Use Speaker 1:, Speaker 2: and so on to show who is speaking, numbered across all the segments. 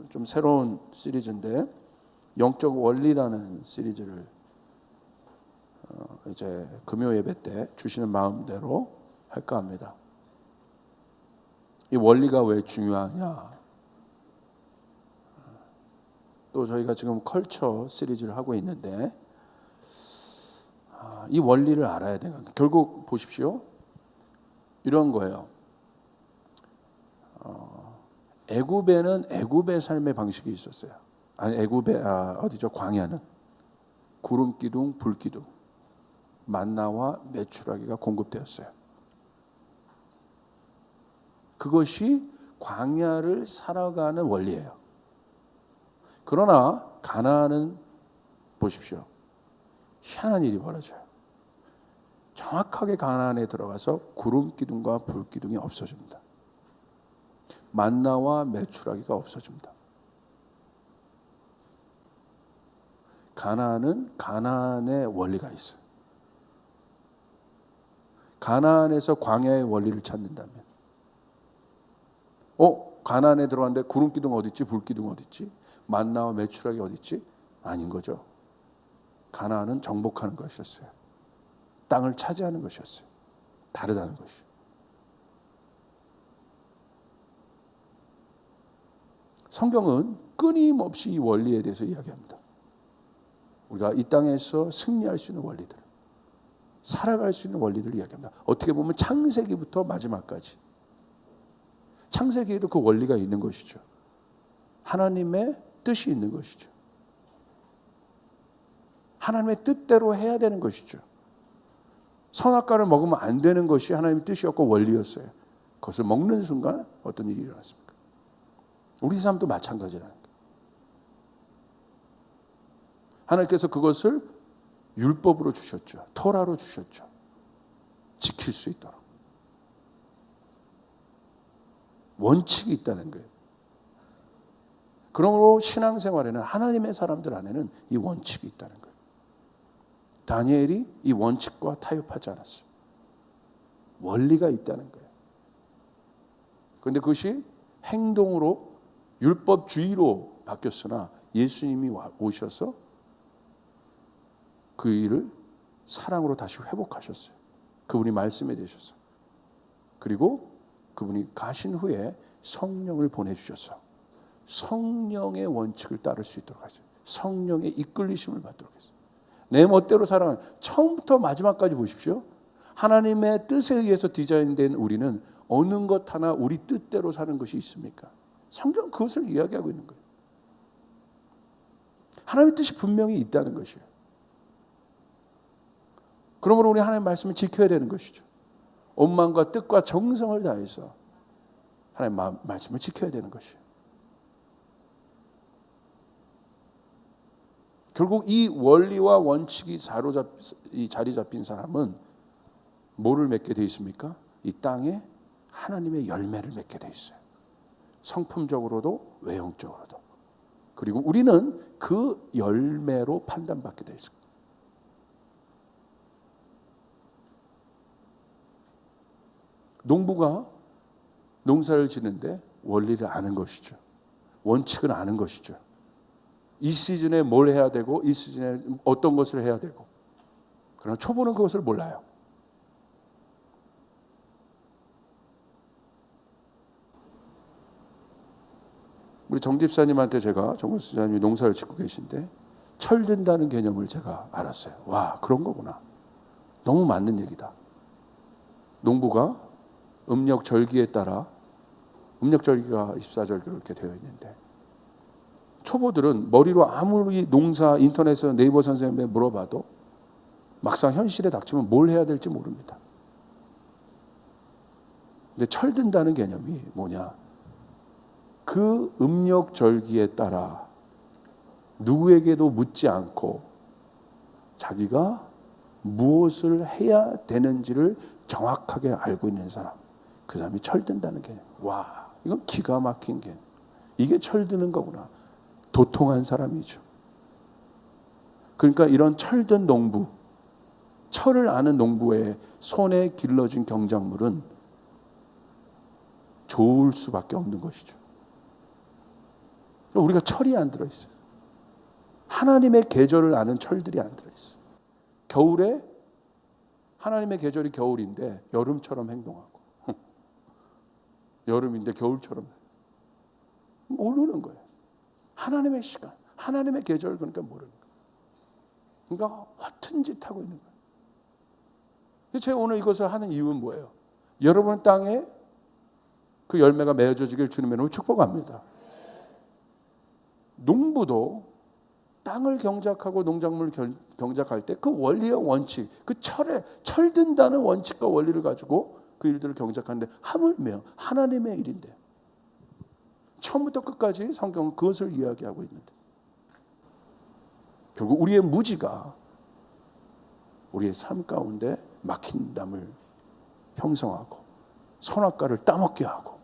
Speaker 1: 좀 새로운 시리즈인데 영적 원리라는 시리즈를 이제 금요 예배 때 주시는 마음대로 할까 합니다. 이 원리가 왜 중요하냐? 또 저희가 지금 컬처 시리즈를 하고 있는데 이 원리를 알아야 되는 거예요. 결국 보십시오. 이런 거예요. 애굽에는 애굽의 삶의 방식이 있었어요. 아니 애굽의 어디죠? 광야는 구름 기둥, 불 기둥, 만나와 메추라기가 공급되었어요. 그것이 광야를 살아가는 원리예요. 그러나 가나안은 보십시오. 희한한 일이 벌어져요. 정확하게 가나안에 들어가서 구름 기둥과 불 기둥이 없어집니다. 만나와 메추라기가 없어집니다. 가나안은 가나안의 원리가 있어요. 가나안에서 광야의 원리를 찾는다면 가나안에 들어왔는데 구름 기둥 어디 있지? 불 기둥 어디 있지? 만나와 메추라기 어디 있지? 아닌 거죠. 가나안은 정복하는 것이었어요. 땅을 차지하는 것이었어요. 다르다는 것이요. 성경은 끊임없이 이 원리에 대해서 이야기합니다. 우리가 이 땅에서 승리할 수 있는 원리들, 살아갈 수 있는 원리들을 이야기합니다. 어떻게 보면 창세기부터 마지막까지. 창세기에도 그 원리가 있는 것이죠. 하나님의 뜻이 있는 것이죠. 하나님의 뜻대로 해야 되는 것이죠. 선악과를 먹으면 안 되는 것이 하나님의 뜻이었고 원리였어요. 그것을 먹는 순간 어떤 일이 일어났습니까? 우리 삶도 마찬가지라는 거예요. 하나님께서 그것을 율법으로 주셨죠. 토라로 주셨죠. 지킬 수 있도록. 원칙이 있다는 거예요. 그러므로 신앙생활에는 하나님의 사람들 안에는 이 원칙이 있다는 거예요. 다니엘이 이 원칙과 타협하지 않았어요. 원리가 있다는 거예요. 그런데 그것이 행동으로 율법주의로 바뀌었으나 예수님이 오셔서 그 일을 사랑으로 다시 회복하셨어요. 그분이 말씀해 주셨어요. 그리고 그분이 가신 후에 성령을 보내주셔서 성령의 원칙을 따를 수 있도록 하죠. 성령의 이끌리심을 받도록 했어요. 내 멋대로 살아가는, 처음부터 마지막까지 보십시오. 하나님의 뜻에 의해서 디자인된 우리는 어느 것 하나 우리 뜻대로 사는 것이 있습니까? 성경은 그것을 이야기하고 있는 거예요. 하나님의 뜻이 분명히 있다는 것이에요. 그러므로 우리 하나님의 말씀을 지켜야 되는 것이죠. 온 마음과 뜻과 정성을 다해서 하나님의 말씀을 지켜야 되는 것이에요. 결국 이 원리와 원칙이 자리 잡힌 사람은 뭐를 맺게 되어 있습니까? 이 땅에 하나님의 열매를 맺게 되어 있어요. 성품적으로도 외형적으로도. 그리고 우리는 그 열매로 판단받게 되어 있습니다. 농부가 농사를 지는데 원리를 아는 것이죠. 원칙을 아는 것이죠. 이 시즌에 뭘 해야 되고 이 시즌에 어떤 것을 해야 되고. 그러나 초보는 그것을 몰라요. 우리 정 집사님한테 제가 정 집사님이 농사를 짓고 계신데 철든다는 개념을 제가 알았어요. 와, 그런 거구나. 너무 맞는 얘기다. 농부가 음력절기에 따라 음력절기가 24절기로 이렇게 되어 있는데 초보들은 머리로 아무리 농사 인터넷에서 네이버 선생님에 물어봐도 막상 현실에 닥치면 뭘 해야 될지 모릅니다. 근데 철든다는 개념이 뭐냐? 그 음력절기에 따라 누구에게도 묻지 않고 자기가 무엇을 해야 되는지를 정확하게 알고 있는 사람, 그 사람이 철든다는 개념. 와, 이건 기가 막힌 개념. 이게 철드는 거구나. 도통한 사람이죠. 그러니까 이런 철든 농부, 철을 아는 농부의 손에 길러진 경작물은 좋을 수밖에 없는 것이죠. 우리가 철이 안 들어있어요. 하나님의 계절을 아는 철들이 안 들어있어요. 겨울에 하나님의 계절이 겨울인데 여름처럼 행동하고 여름인데 겨울처럼 모르는 거예요. 하나님의 시간, 하나님의 계절 그러니까 모르는 거예요. 그러니까 허튼 짓 하고 있는 거예요. 제가 오늘 이것을 하는 이유는 뭐예요? 여러분 땅에 그 열매가 맺어지길 주님의 이름으로 축복합니다. 농부도 땅을 경작하고 농작물을 경작할 때 그 원리의 원칙, 그 철든다는 원칙과 원리를 가지고 그 일들을 경작하는데 하물며 하나님의 일인데 처음부터 끝까지 성경은 그것을 이야기하고 있는데 결국 우리의 무지가 우리의 삶 가운데 막힌 담을 형성하고 선악과를 따먹게 하고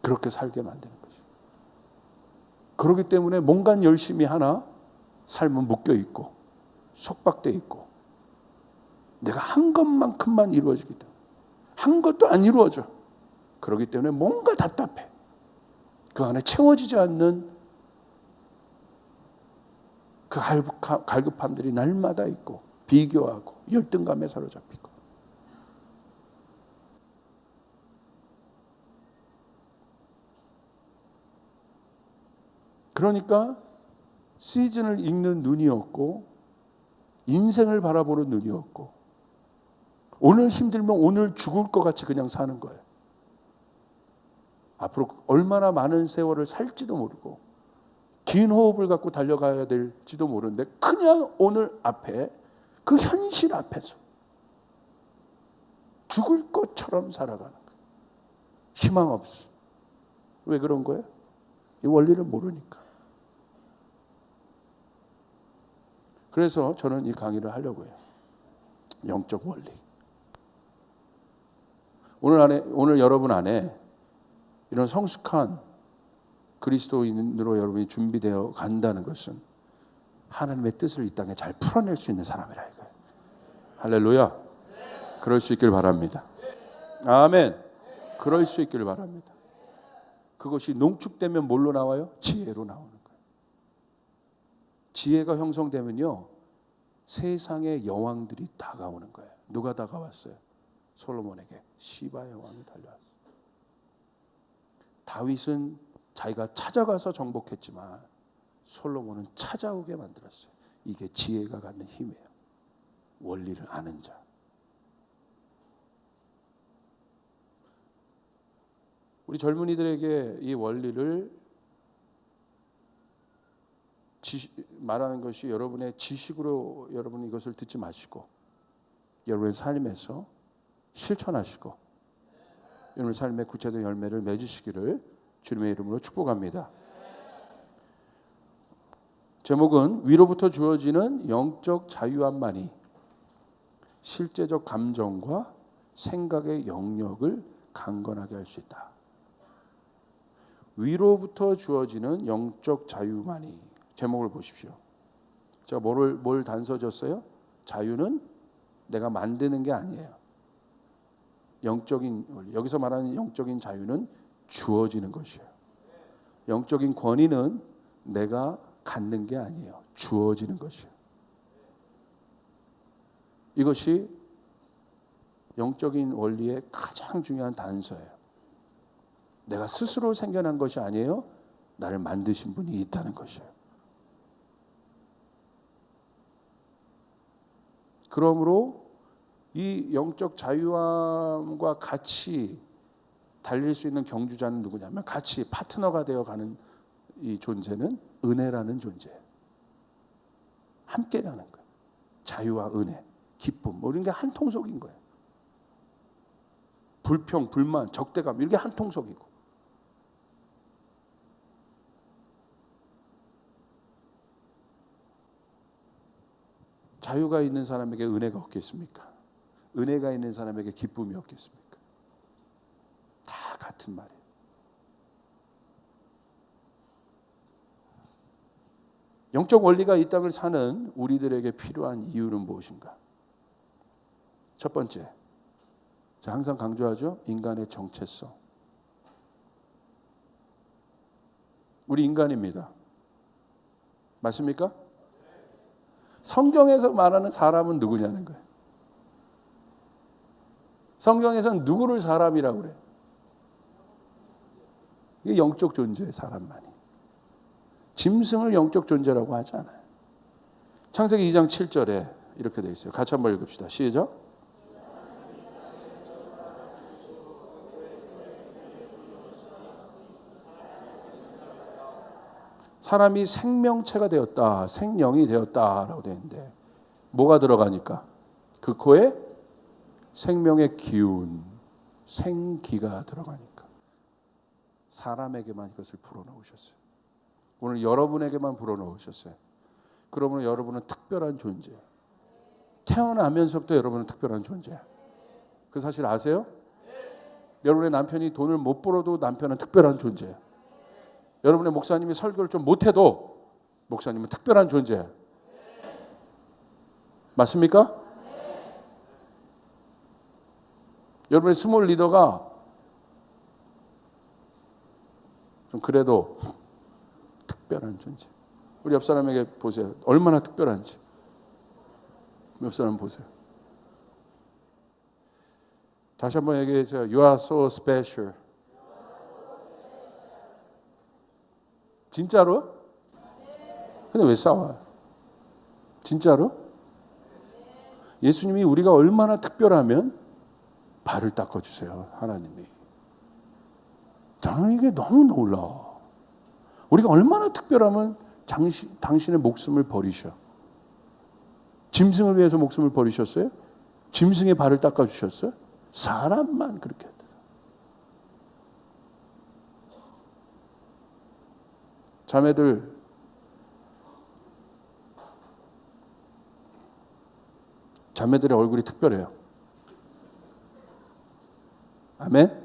Speaker 1: 그렇게 살게 만드는 거죠. 그렇기 때문에 뭔가 열심히 하나 삶은 묶여 있고 속박돼 있고 내가 한 것만큼만 이루어지기 때문에 한 것도 안 이루어져. 그렇기 때문에 뭔가 답답해. 그 안에 채워지지 않는 그 갈급함들이 날마다 있고 비교하고 열등감에 사로잡히고 그러니까 시즌을 읽는 눈이 없고 인생을 바라보는 눈이 없고 오늘 힘들면 오늘 죽을 것 같이 그냥 사는 거예요. 앞으로 얼마나 많은 세월을 살지도 모르고 긴 호흡을 갖고 달려가야 될지도 모르는데 그냥 오늘 앞에 그 현실 앞에서 죽을 것처럼 살아가는 거예요. 희망 없어. 왜 그런 거예요? 이 원리를 모르니까. 그래서 저는 이 강의를 하려고 해요. 영적 원리. 오늘 여러분 안에 이런 성숙한 그리스도인으로 여러분이 준비되어 간다는 것은 하나님의 뜻을 이 땅에 잘 풀어낼 수 있는 사람이라 이거예요. 할렐루야. 그럴 수 있길 바랍니다. 아멘. 그럴 수 있길 바랍니다. 그것이 농축되면 뭘로 나와요? 지혜로 나오는 거예요. 지혜가 형성되면요. 세상의 여왕들이 다가오는 거예요. 누가 다가왔어요? 솔로몬에게 시바의 왕이 달려왔어요. 다윗은 자기가 찾아가서 정복했지만 솔로몬은 찾아오게 만들었어요. 이게 지혜가 갖는 힘이에요. 원리를 아는 자. 우리 젊은이들에게 이 원리를 말하는 것이 여러분의 지식으로 여러분 이것을 듣지 마시고 여러분의 삶에서 실천하시고 여러분의 삶의 구체적인 열매를 맺으시기를 주님의 이름으로 축복합니다. 제목은 위로부터 주어지는 영적 자유함만이 실제적 감정과 생각의 영역을 강건하게 할 수 있다. 위로부터 주어지는 영적 자유만이 제목을 보십시오. 제가 뭘 단서 줬어요? 자유는 내가 만드는 게 아니에요. 여기서 말하는 영적인 자유는 주어지는 것이에요. 영적인 권위는 내가 갖는 게 아니에요. 주어지는 것이에요. 이것이 영적인 원리의 가장 중요한 단서예요. 내가 스스로 생겨난 것이 아니에요. 나를 만드신 분이 있다는 것이에요. 그러므로 이 영적 자유함과 같이 달릴 수 있는 경주자는 누구냐면 같이 파트너가 되어가는 이 존재는 은혜라는 존재예요. 함께 가는 거예요. 자유와 은혜, 기쁨 이런 게 한 통속인 거예요. 불평, 불만, 적대감 이런 게 한 통속이고 자유가 있는 사람에게 은혜가 없겠습니까? 은혜가 있는 사람에게 기쁨이 없겠습니까? 다 같은 말이에요. 영적 원리가 이 땅을 사는 우리들에게 필요한 이유는 무엇인가? 첫 번째, 제가 항상 강조하죠. 인간의 정체성. 우리 인간입니다. 맞습니까? 성경에서 말하는 사람은 누구냐는 거예요. 성경에서는 누구를 사람이라고 그래요? 이게 영적 존재예요, 사람만이. 짐승을 영적 존재라고 하지 않아요. 창세기 2장 7절에 이렇게 되어 있어요. 같이 한번 읽읍시다. 시작. 사람이 생명체가 되었다, 생령이 되었다라고 되어 있는데 뭐가 들어가니까? 그 코에 생명의 기운, 생기가 들어가니까 사람에게만 이것을 불어넣으셨어요. 오늘 여러분에게만 불어넣으셨어요. 그러므로 여러분은 특별한 존재예요. 태어나면서부터 여러분은 특별한 존재예요. 그 사실 아세요? 여러분의 남편이 돈을 못 벌어도 남편은 특별한 존재예요. 여러분의 목사님이 설교를 좀 못해도 목사님은 특별한 존재예요. 맞습니까? 여러분의 스몰 리더가 좀 그래도 특별한 존재. 우리 옆 사람에게 보세요. 얼마나 특별한지. 옆 사람 보세요. 다시 한번 얘기해주세요. You are so special. 진짜로? 근데 왜 싸워요? 진짜로? 예수님이 우리가 얼마나 특별하면 발을 닦아주세요. 하나님이. 저는 이게 너무 놀라워. 우리가 얼마나 특별하면 당신의 목숨을 버리셔. 짐승을 위해서 목숨을 버리셨어요? 짐승의 발을 닦아주셨어요? 사람만 그렇게 했어요. 자매들의 얼굴이 특별해요. 아멘?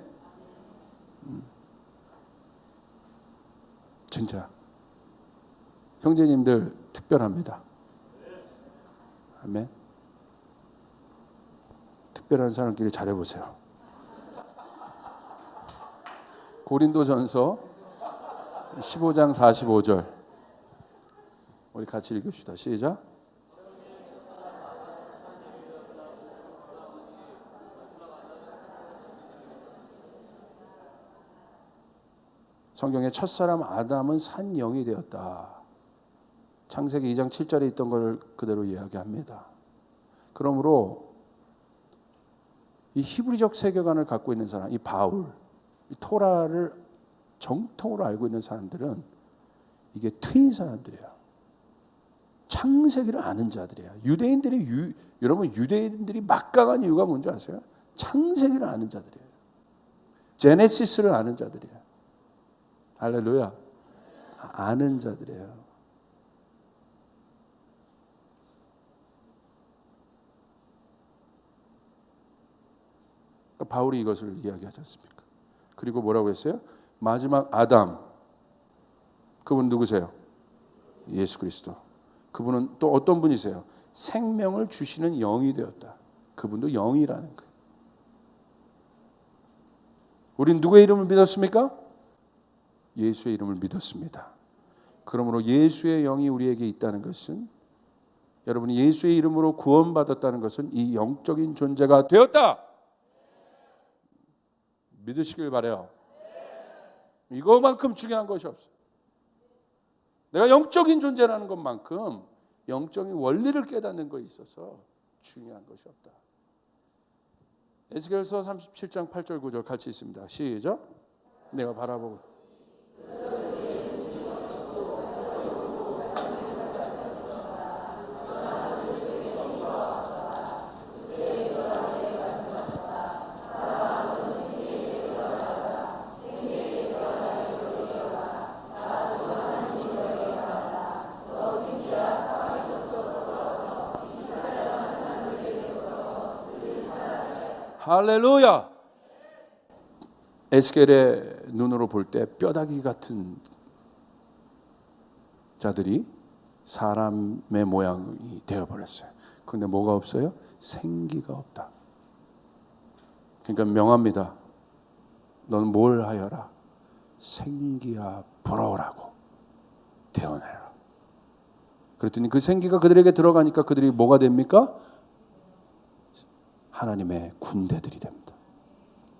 Speaker 1: 진짜. 형제님들 특별합니다. 아멘? 특별한 사람끼리 잘해보세요. 고린도전서 15장 45절 우리 같이 읽읍시다. 시작. 성경의 첫사람 아담은 산 영이 되었다. 창세기 2장 7절에 있던 걸 그대로 이야기합니다. 그러므로 이 히브리적 세계관을 갖고 있는 사람, 이 바울, 이 토라를 정통으로 알고 있는 사람들은 이게 트인 사람들이에요. 창세기를 아는 자들이에요. 여러분 유대인들이 막강한 이유가 뭔지 아세요? 창세기를 아는 자들이에요. 제네시스를 아는 자들이에요. 할렐루야. 아는 자들이에요. 그러니까 바울이 이것을 이야기하지 않습니까? 그리고 뭐라고 했어요? 마지막 아담. 그분 누구세요? 예수 그리스도. 그분은 또 어떤 분이세요? 생명을 주시는 영이 되었다. 그분도 영이라는 거예요. 우린 누구의 이름을 믿었습니까? 예수의 이름을 믿었습니다. 그러므로 예수의 영이 우리에게 있다는 것은, 여러분이 예수의 이름으로 구원받았다는 것은 이 영적인 존재가 되었다. 믿으시길 바라요. 이거만큼 중요한 것이 없어요. 내가 영적인 존재라는 것만큼 영적인 원리를 깨닫는 것에 있어서 중요한 것이 없다. 에스겔서 37장 8절 9절 같이 있습니다. 시작. 내가 바라보고 할렐루야. 에스겔의 눈으로 볼 때 뼈다귀 같은 자들이 사람의 모양이 되어버렸어요. 그런데 뭐가 없어요? 생기가 없다. 그러니까 명합니다. 너는 뭘 하여라? 생기야 부러우라고. 되어내라. 그랬더니 그 생기가 그들에게 들어가니까 그들이 뭐가 됩니까? 하나님의 군대들이 됩니다.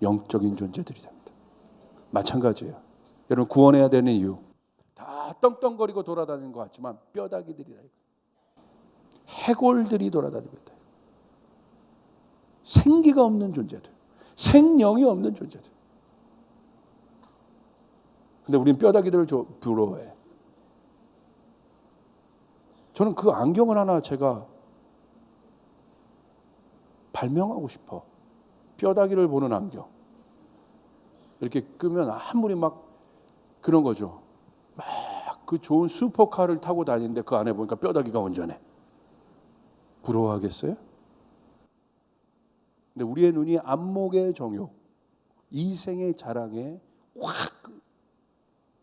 Speaker 1: 영적인 존재들이 됩니다. 마찬가지예요. 여러분 구원해야 되는 이유 다 떵떵거리고 돌아다니는 것 같지만 뼈다귀들이라. 해골들이 돌아다니고 있다. 생기가 없는 존재들, 생명이 없는 존재들. 근데 우리는 뼈다귀들을 부러워해. 저는 그 안경을 하나 제가 발명하고 싶어. 뼈다귀를 보는 안경. 이렇게 끄면 아무리 막 그런 거죠. 막 그 좋은 슈퍼카를 타고 다니는데 그 안에 보니까 뼈다귀가 온전해. 부러워하겠어요? 근데 우리의 눈이 안목의 정욕, 이생의 자랑에 확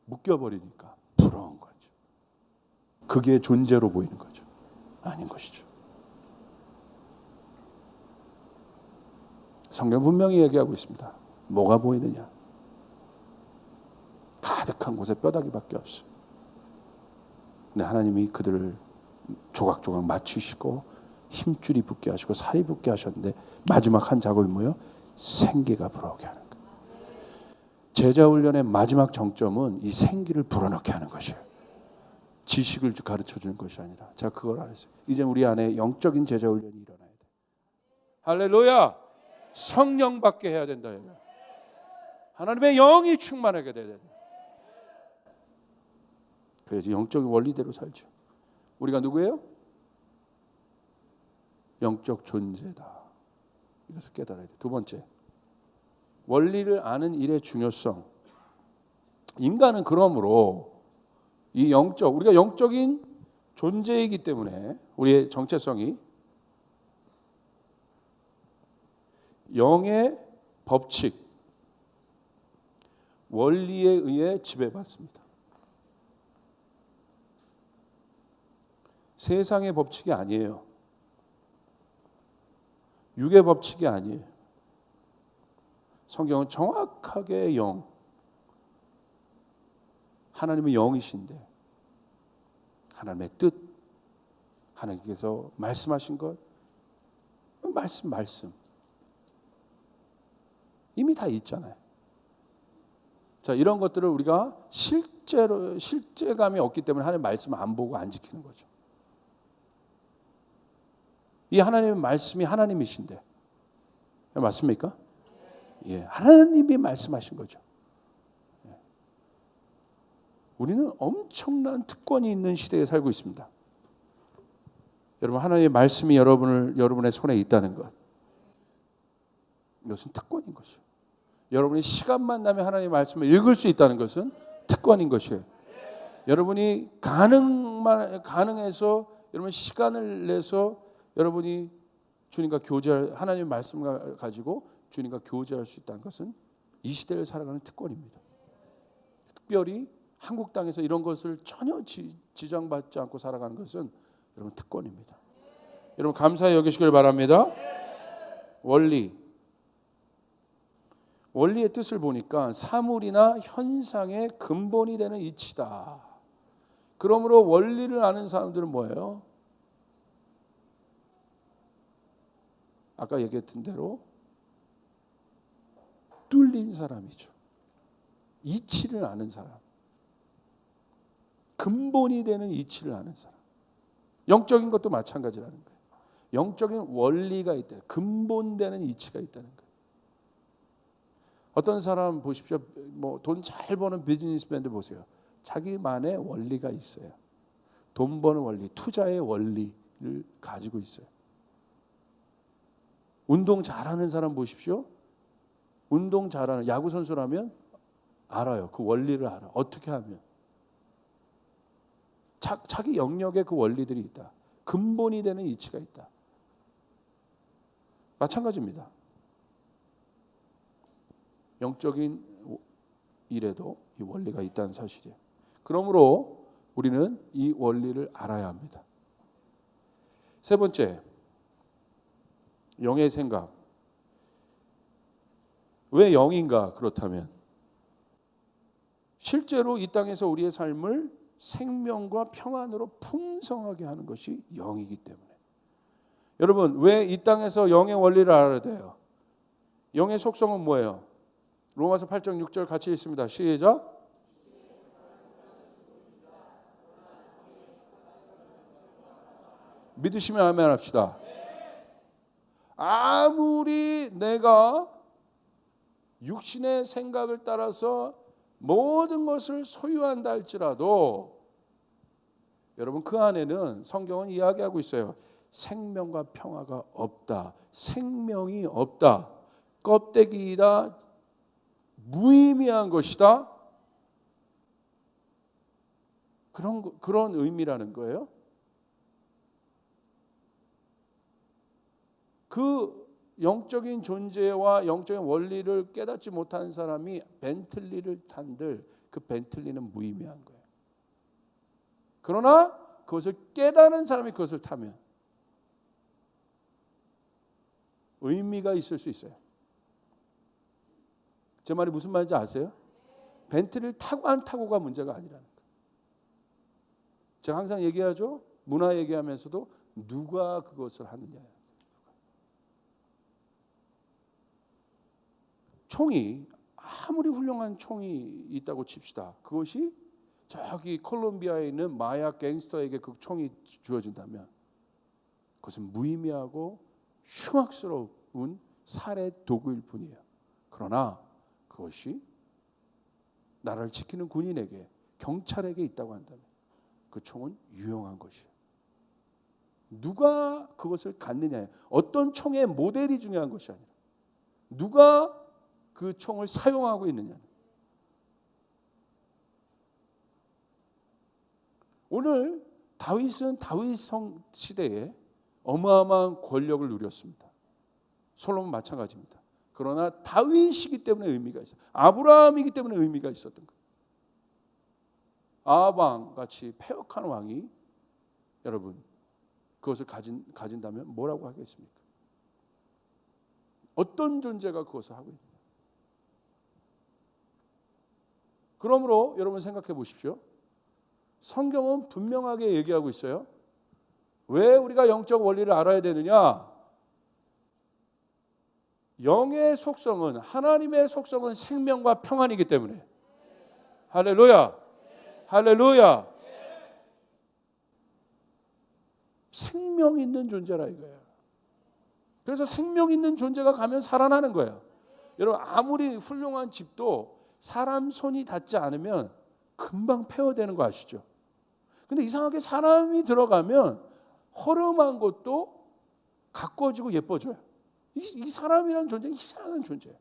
Speaker 1: 묶여버리니까 부러운 거죠. 그게 존재로 보이는 거죠. 아닌 것이죠. 성경 분명히 얘기하고 있습니다. 뭐가 보이느냐? 가득한 곳에 뼈다귀밖에 없어. 근데 하나님이 그들을 조각조각 맞추시고 힘줄이 붙게 하시고 살이 붙게 하셨는데 마지막 한 작업이 뭐예요? 생기가 불어오게 하는 거예요. 제자 훈련의 마지막 정점은 이 생기를 불어넣게 하는 것이에요. 지식을 가르쳐주는 것이 아니라. 제가 그걸 알았어요. 이제 우리 안에 영적인 제자 훈련이 일어나야 돼. 할렐루야. 성령 받게 해야 된다. 하나님의 영이 충만하게 돼야 된다. 그래서 영적인 원리대로 살죠. 우리가 누구예요? 영적 존재다. 이것을 깨달아야 돼. 두 번째, 원리를 아는 일의 중요성. 인간은 그러므로 이 우리가 영적인 존재이기 때문에 우리의 정체성이 영의 법칙, 원리에 의해 지배받습니다. 세상의 법칙이 아니에요. 육의 법칙이 아니에요. 성경은 정확하게 하나님은 영이신데 하나님의 뜻, 하나님께서 말씀하신 것, 말씀 이미 다 있잖아요. 자, 이런 것들을 우리가 실제감이 없기 때문에 하나님의 말씀을 안 보고 안 지키는 거죠. 이 하나님의 말씀이 하나님이신데 맞습니까? 예, 하나님이 말씀하신 거죠. 예. 우리는 엄청난 특권이 있는 시대에 살고 있습니다. 여러분, 하나님의 말씀이 여러분의 손에 있다는 것, 이것은 특권인 것이에요. 여러분이 시간만 나면 하나님의 말씀을 읽을 수 있다는 것은 특권인 것이에요. 여러분이 가능해서 여러분 시간을 내서 여러분이 주님과 하나님의 말씀을 가지고 주님과 교제할 수 있다는 것은 이 시대를 살아가는 특권입니다. 특별히 한국 땅에서 이런 것을 전혀 지장받지 않고 살아가는 것은 여러분 특권입니다. 여러분 감사히 여기시길 바랍니다. 원리의 뜻을 보니까 사물이나 현상의 근본이 되는 이치다. 그러므로 원리를 아는 사람들은 뭐예요? 아까 얘기했던 대로 뚫린 사람이죠. 이치를 아는 사람. 근본이 되는 이치를 아는 사람. 영적인 것도 마찬가지라는 거예요. 영적인 원리가 있다. 근본되는 이치가 있다는 거예요. 어떤 사람 보십시오. 돈 잘 버는 비즈니스맨들 보세요. 자기만의 원리가 있어요. 돈 버는 원리, 투자의 원리를 가지고 있어요. 운동 잘하는 사람 보십시오. 운동 잘하는 야구 선수라면 알아요. 그 원리를 알아. 어떻게 하면. 자기 영역에 그 원리들이 있다. 근본이 되는 이치가 있다. 마찬가지입니다. 영적인 일에도 이 원리가 있다는 사실이에요. 그러므로 우리는 이 원리를 알아야 합니다. 세 번째, 영의 생각. 왜 영인가? 그렇다면 실제로 이 땅에서 우리의 삶을 생명과 평안으로 풍성하게 하는 것이 영이기 때문에. 여러분, 왜 이 땅에서 영의 원리를 알아야 돼요? 영의 속성은 뭐예요? 로마서 8장 6절 같이 읽습니다. 시작. 믿으시면 아멘 합시다. 아무리 내가 육신의 생각을 따라서 모든 것을 소유한다 할지라도 여러분, 그 안에는 성경은 이야기하고 있어요. 생명과 평화가 없다. 생명이 없다. 껍데기이다. 무의미한 것이다. 그런 의미라는 거예요. 그 영적인 존재와 영적인 원리를 깨닫지 못한 사람이 벤틀리를 탄들 그 벤틀리는 무의미한 거예요. 그러나 그것을 깨닫는 사람이 그것을 타면 의미가 있을 수 있어요. 제 말이 무슨 말인지 아세요? 벤틀리를 타고 안 타고가 문제가 아니라는 거예요. 제가 항상 얘기하죠. 문화 얘기하면서도 누가 그것을 하느냐. 총이 아무리 훌륭한 총이 있다고 칩시다. 그것이 저기 콜롬비아에 있는 마약 갱스터에게 그 총이 주어진다면 그것은 무의미하고 흉악스러운 살해 도구일 뿐이에요. 그러나 그것이 나라를 지키는 군인에게, 경찰에게 있다고 한다면 그 총은 유용한 것이에요. 누가 그것을 갖느냐에, 어떤 총의 모델이 중요한 것이 아니라 누가 그 총을 사용하고 있느냐. 오늘 다윗은 다윗 성 시대에 어마어마한 권력을 누렸습니다. 솔로몬 마찬가지입니다. 그러나 다윗이기 때문에 의미가 있어요. 아브라함이기 때문에 의미가 있었던 거예요. 아합 같이 패역한 왕이 여러분 그것을 가진다면 뭐라고 하겠습니까? 어떤 존재가 그것을 하고 있느냐. 그러므로 여러분 생각해 보십시오. 성경은 분명하게 얘기하고 있어요. 왜 우리가 영적 원리를 알아야 되느냐? 영의 속성은, 하나님의 속성은 생명과 평안이기 때문에. 할렐루야. 할렐루야. 생명 있는 존재라 이거예요. 그래서 생명 있는 존재가 가면 살아나는 거예요. 여러분, 아무리 훌륭한 집도 사람 손이 닿지 않으면 금방 폐허되는 거 아시죠? 근데 이상하게 사람이 들어가면 허름한 것도 가꿔지고 예뻐져요. 이 사람이라는 존재는 이상한 존재예요.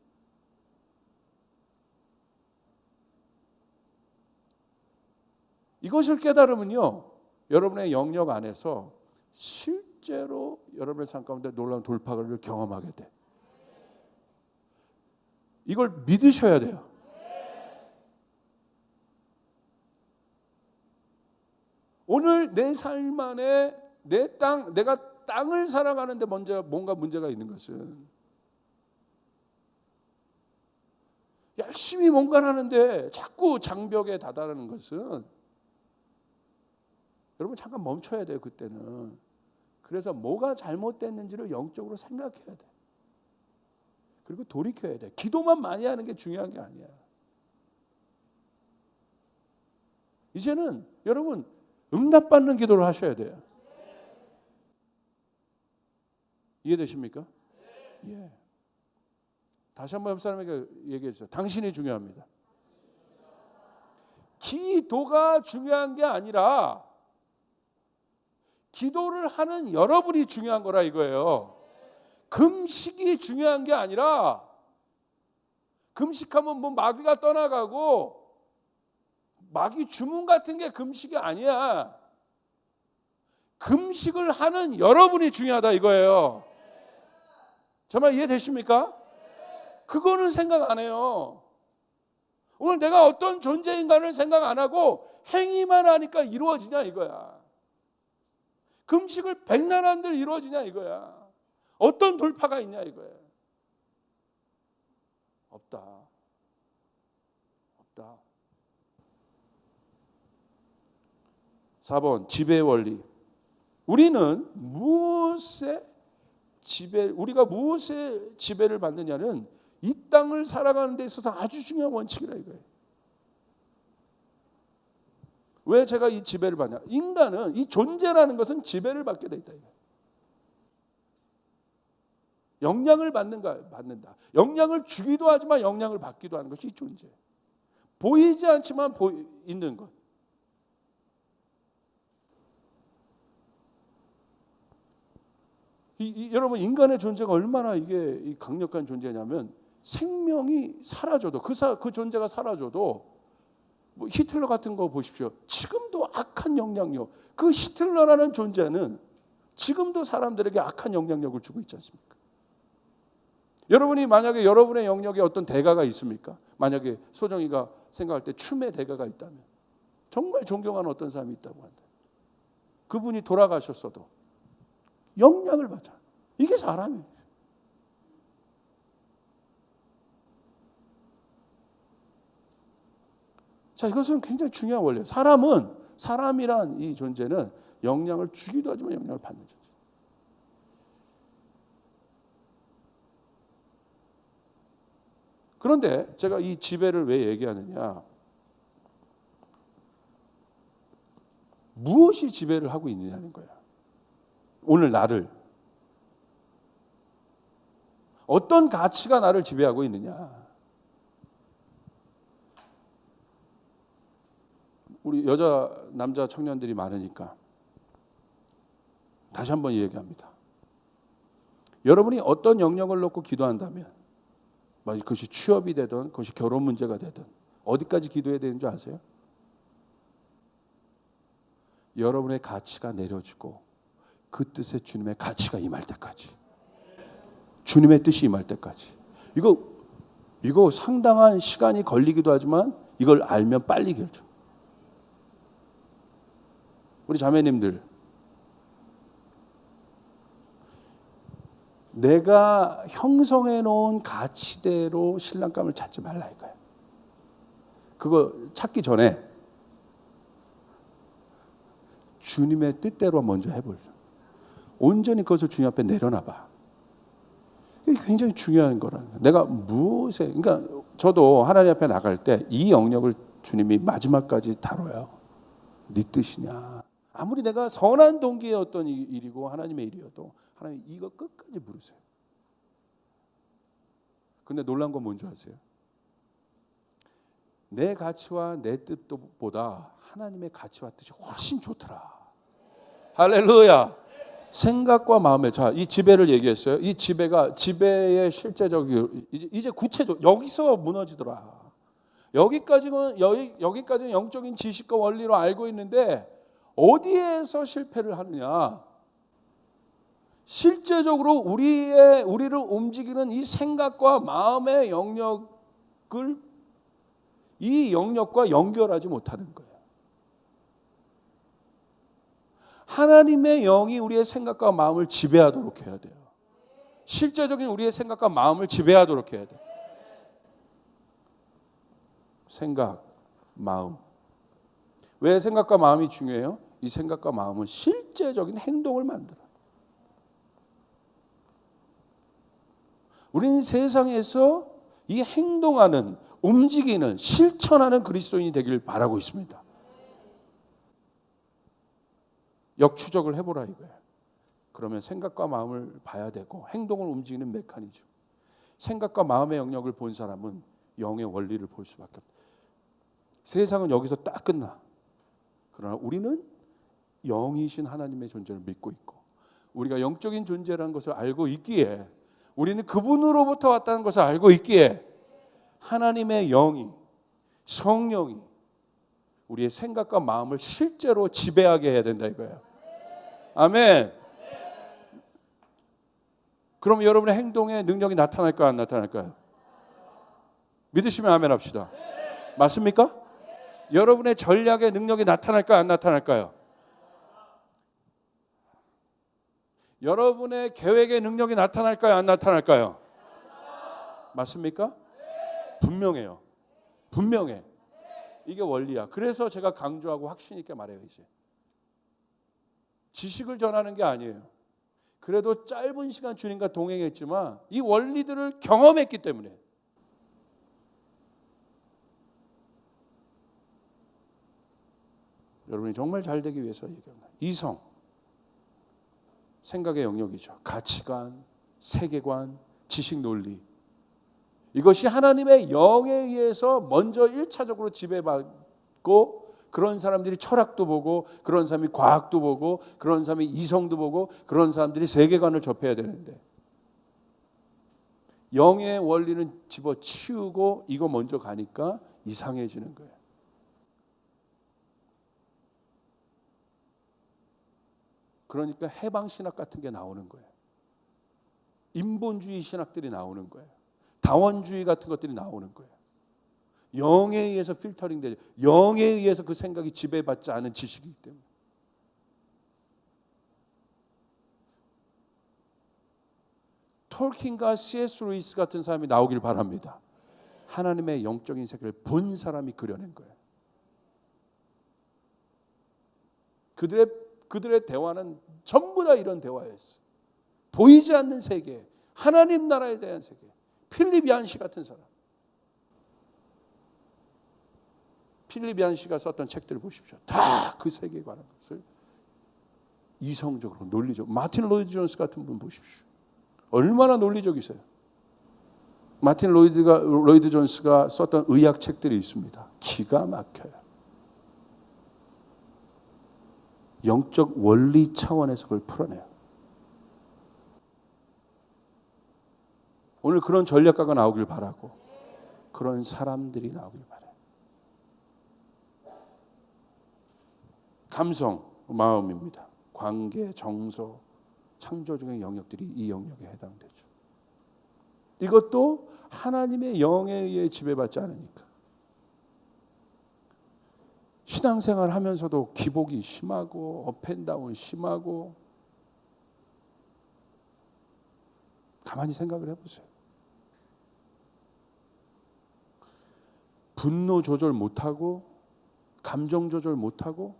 Speaker 1: 이것을 깨달으면요, 여러분의 영역 안에서 실제로 여러분의 삶 가운데 놀라운 돌파를 경험하게 돼. 이걸 믿으셔야 돼요. 오늘 내 삶 안에 내가 땅을 살아가는데 먼저 뭔가 문제가 있는 것은 열심히 뭔가를 하는데 자꾸 장벽에 다다르는 것은 여러분 잠깐 멈춰야 돼요. 그때는. 그래서 뭐가 잘못됐는지를 영적으로 생각해야 돼. 그리고 돌이켜야 돼. 기도만 많이 하는 게 중요한 게 아니야. 이제는 여러분 응답받는 기도를 하셔야 돼요. 이해되십니까? 예. 다시 한번 옆 사람에게 얘기해 주세요. 당신이 중요합니다. 기도가 중요한 게 아니라 기도를 하는 여러분이 중요한 거라 이거예요. 금식이 중요한 게 아니라 금식하면 뭐 마귀가 떠나가고 마귀 주문 같은 게 금식이 아니야. 금식을 하는 여러분이 중요하다 이거예요. 정말 이해되십니까? 그거는 생각 안 해요. 오늘 내가 어떤 존재인가를 생각 안 하고 행위만 하니까 이루어지냐 이거야. 금식을 백날 한들 이루어지냐 이거야. 어떤 돌파가 있냐 이거야. 없다. 없다. 4번 지배의 원리. 우리는 우리가 무엇의 지배를 받느냐는 이 땅을 살아가는 데 있어서 아주 중요한 원칙이라 이거예요. 왜 제가 이 지배를 받냐? 인간은 이 존재라는 것은 지배를 받게 돼 있다 이거예요. 영향을 받는다. 영향을 주기도 하지만 영향을 받기도 하는 것이 이 존재. 보이지 않지만 있는 것. 여러분 인간의 존재가 얼마나 이게 강력한 존재냐면 생명이 사라져도 그 존재가 사라져도 뭐 히틀러 같은 거 보십시오. 지금도 악한 영향력. 그 히틀러라는 존재는 지금도 사람들에게 악한 영향력을 주고 있지 않습니까? 여러분이 만약에 여러분의 영역에 어떤 대가가 있습니까? 만약에 소정이가 생각할 때 춤의 대가가 있다면 정말 존경하는 어떤 사람이 있다고 한다. 그분이 돌아가셨어도 영향을 받아. 이게 사람이에요. 자, 이것은 굉장히 중요한 원리예요. 사람이란 이 존재는 영향을 주기도 하지만 영향을 받는 존재. 그런데 제가 이 지배를 왜 얘기하느냐? 무엇이 지배를 하고 있느냐는 거야. 오늘 나를 어떤 가치가 나를 지배하고 있느냐? 우리 남자 청년들이 많으니까 다시 한번 얘기합니다. 여러분이 어떤 영역을 놓고 기도한다면, 그것이 취업이 되든 그것이 결혼 문제가 되든 어디까지 기도해야 되는 줄 아세요? 여러분의 가치가 내려지고 그 뜻에 주님의 가치가 임할 때까지, 주님의 뜻이 임할 때까지. 이거 상당한 시간이 걸리기도 하지만 이걸 알면 빨리 결정. 우리 자매님들, 내가 형성해 놓은 가치대로 신랑감을 찾지 말라 이거예요. 그거 찾기 전에 주님의 뜻대로 먼저 해보죠. 온전히 그것을 주님 앞에 내려놔봐. 이게 굉장히 중요한 거라는 거예요. 내가 그러니까 저도 하나님 앞에 나갈 때 이 영역을 주님이 마지막까지 다뤄요. 네 뜻이냐. 아무리 내가 선한 동기의 어떤 일이고 하나님의 일이어도 하나님 이거 끝까지 물으세요. 근데 놀란 건 뭔지 아세요? 내 가치와 내 뜻보다 하나님의 가치와 뜻이 훨씬 좋더라. 할렐루야. 생각과 마음에, 이 지배를 얘기했어요. 이 지배의 실제적인, 이제 구체적, 여기서 무너지더라. 여기까지는 영적인 지식과 원리로 알고 있는데 어디에서 실패를 하느냐? 실제적으로 우리를 움직이는 이 생각과 마음의 영역을 이 영역과 연결하지 못하는 거예요. 하나님의 영이 우리의 생각과 마음을 지배하도록 해야 돼요. 실제적인 우리의 생각과 마음을 지배하도록 해야 돼요. 생각, 마음. 왜 생각과 마음이 중요해요? 이 생각과 마음은 실제적인 행동을 만들어요. 우리는 세상에서 이 행동하는, 움직이는, 실천하는 그리스도인이 되길 바라고 있습니다. 역추적을 해보라 이거예요. 그러면 생각과 마음을 봐야 되고 행동을 움직이는 메커니즘. 생각과 마음의 영역을 본 사람은 영의 원리를 볼 수밖에 없다. 세상은 여기서 딱 끝나. 그러나 우리는 영이신 하나님의 존재를 믿고 있고 우리가 영적인 존재라는 것을 알고 있기에 우리는 그분으로부터 왔다는 것을 알고 있기에 하나님의 영이, 성령이 우리의 생각과 마음을 실제로 지배하게 해야 된다 이거예요. 아멘. 그럼 여러분의 행동에 능력이 나타날까요? 안 나타날까요? 믿으시면 아멘 합시다. 맞습니까? 여러분의 전략에 능력이 나타날까요? 안 나타날까요? 여러분의 계획에 능력이 나타날까요? 안 나타날까요? 맞습니까? 분명해요. 분명해. 이게 원리야. 그래서 제가 강조하고 확신 있게 말해요. 이제 지식을 전하는 게 아니에요. 그래도 짧은 시간 주님과 동행했지만 이 원리들을 경험했기 때문에 여러분이 정말 잘 되기 위해서 얘기합니다. 이성, 생각의 영역이죠. 가치관, 세계관, 지식 논리. 이것이 하나님의 영에 의해서 먼저 1차적으로 지배받고 그런 사람들이 철학도 보고 그런 사람이 과학도 보고 그런 사람이 이성도 보고 그런 사람들이 세계관을 접해야 되는데 영의 원리는 집어치우고 이거 먼저 가니까 이상해지는 거예요. 그러니까 해방신학 같은 게 나오는 거예요. 인본주의 신학들이 나오는 거예요. 다원주의 같은 것들이 나오는 거예요. 영에 의해서 필터링 되죠. 영에 의해서 그 생각이 지배받지 않은 지식이기 때문에. 톨킨과 C.S. 루이스 같은 사람이 나오길 바랍니다. 하나님의 영적인 세계를 본 사람이 그려낸 거예요. 그들의 대화는 전부 다 이런 대화였어요. 보이지 않는 세계, 하나님 나라에 대한 세계. 필립 얀시 같은 사람. 필립 얀시가 썼던 책들을 보십시오. 다 그 세계에 관한 것을 이성적으로 논리적. 마틴 로이드 존스 같은 분 보십시오. 얼마나 논리적이세요. 마틴 로이드 존스가 썼던 의학 책들이 있습니다. 기가 막혀요. 영적 원리 차원에서 그걸 풀어내요. 오늘 그런 전략가가 나오길 바라고 그런 사람들이 나오길 바라요. 감성, 마음입니다. 관계, 정서, 창조적인 영역들이 이 영역에 해당되죠. 이것도 하나님의 영에 의해 지배받지 않으니까. 신앙생활 하면서도 기복이 심하고 업앤다운 심하고 가만히 생각을 해보세요. 분노 조절 못하고 감정 조절 못하고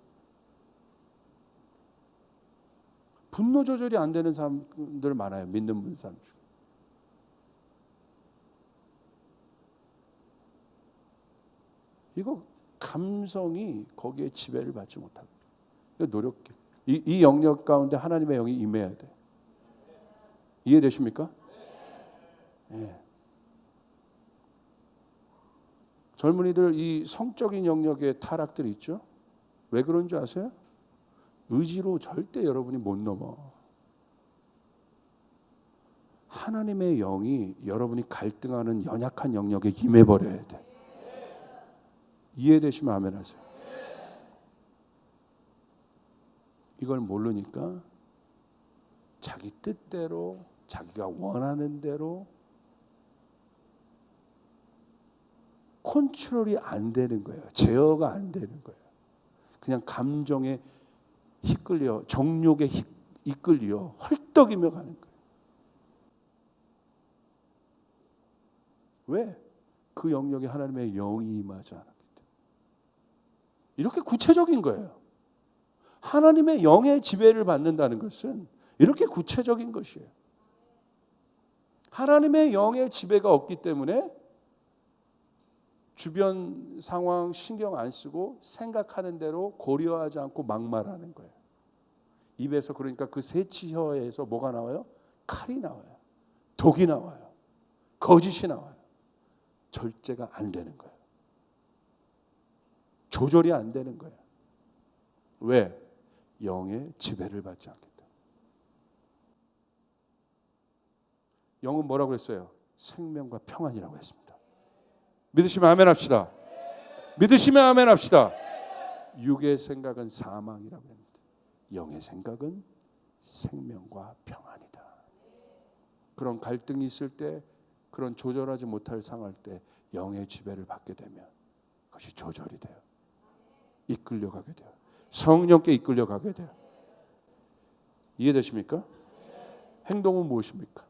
Speaker 1: 분노 조절이 안 되는 사람들 많아요. 믿는 사람 중에. 이거 감성이 거기에 지배를 받지 못하고 노력해. 이 영역 가운데 하나님의 영이 임해야 돼. 이해되십니까? 네. 젊은이들 이 성적인 영역의 타락들이 있죠. 왜 그런 줄 아세요? 의지로 절대 여러분이 못 넘어. 하나님의 영이 여러분이 갈등하는 연약한 영역에 임해버려야 돼. 이해되시면 아멘 하세요. 이걸 모르니까 자기 뜻대로 자기가 원하는 대로 컨트롤이 안 되는 거예요. 제어가 안 되는 거예요. 그냥 감정에 이끌려 정욕에 이끌려 헐떡이며 가는 거예요. 왜? 그 영역에 하나님의 영이 임하지 않았기 때문에. 이렇게 구체적인 거예요. 하나님의 영의 지배를 받는다는 것은 이렇게 구체적인 것이에요. 하나님의 영의 지배가 없기 때문에 주변 상황 신경 안 쓰고 생각하는 대로 고려하지 않고 막말하는 거예요. 입에서 그러니까 그 세치혀에서 뭐가 나와요? 칼이 나와요. 독이 나와요. 거짓이 나와요. 절제가 안 되는 거예요. 조절이 안 되는 거예요. 왜? 영의 지배를 받지 않기 때문에. 영은 뭐라고 했어요? 생명과 평안이라고 했습니다. 믿으시면 아멘 합시다. 믿으시면 아멘 합시다. 육의 생각은 사망이라고 합니다. 영의 생각은 생명과 평안이다. 그런 갈등이 있을 때, 그런 조절하지 못할 상할 때 영의 지배를 받게 되면 그것이 조절이 돼요. 이끌려가게 돼요. 성령께 이끌려가게 돼요. 이해되십니까? 행동은 무엇입니까?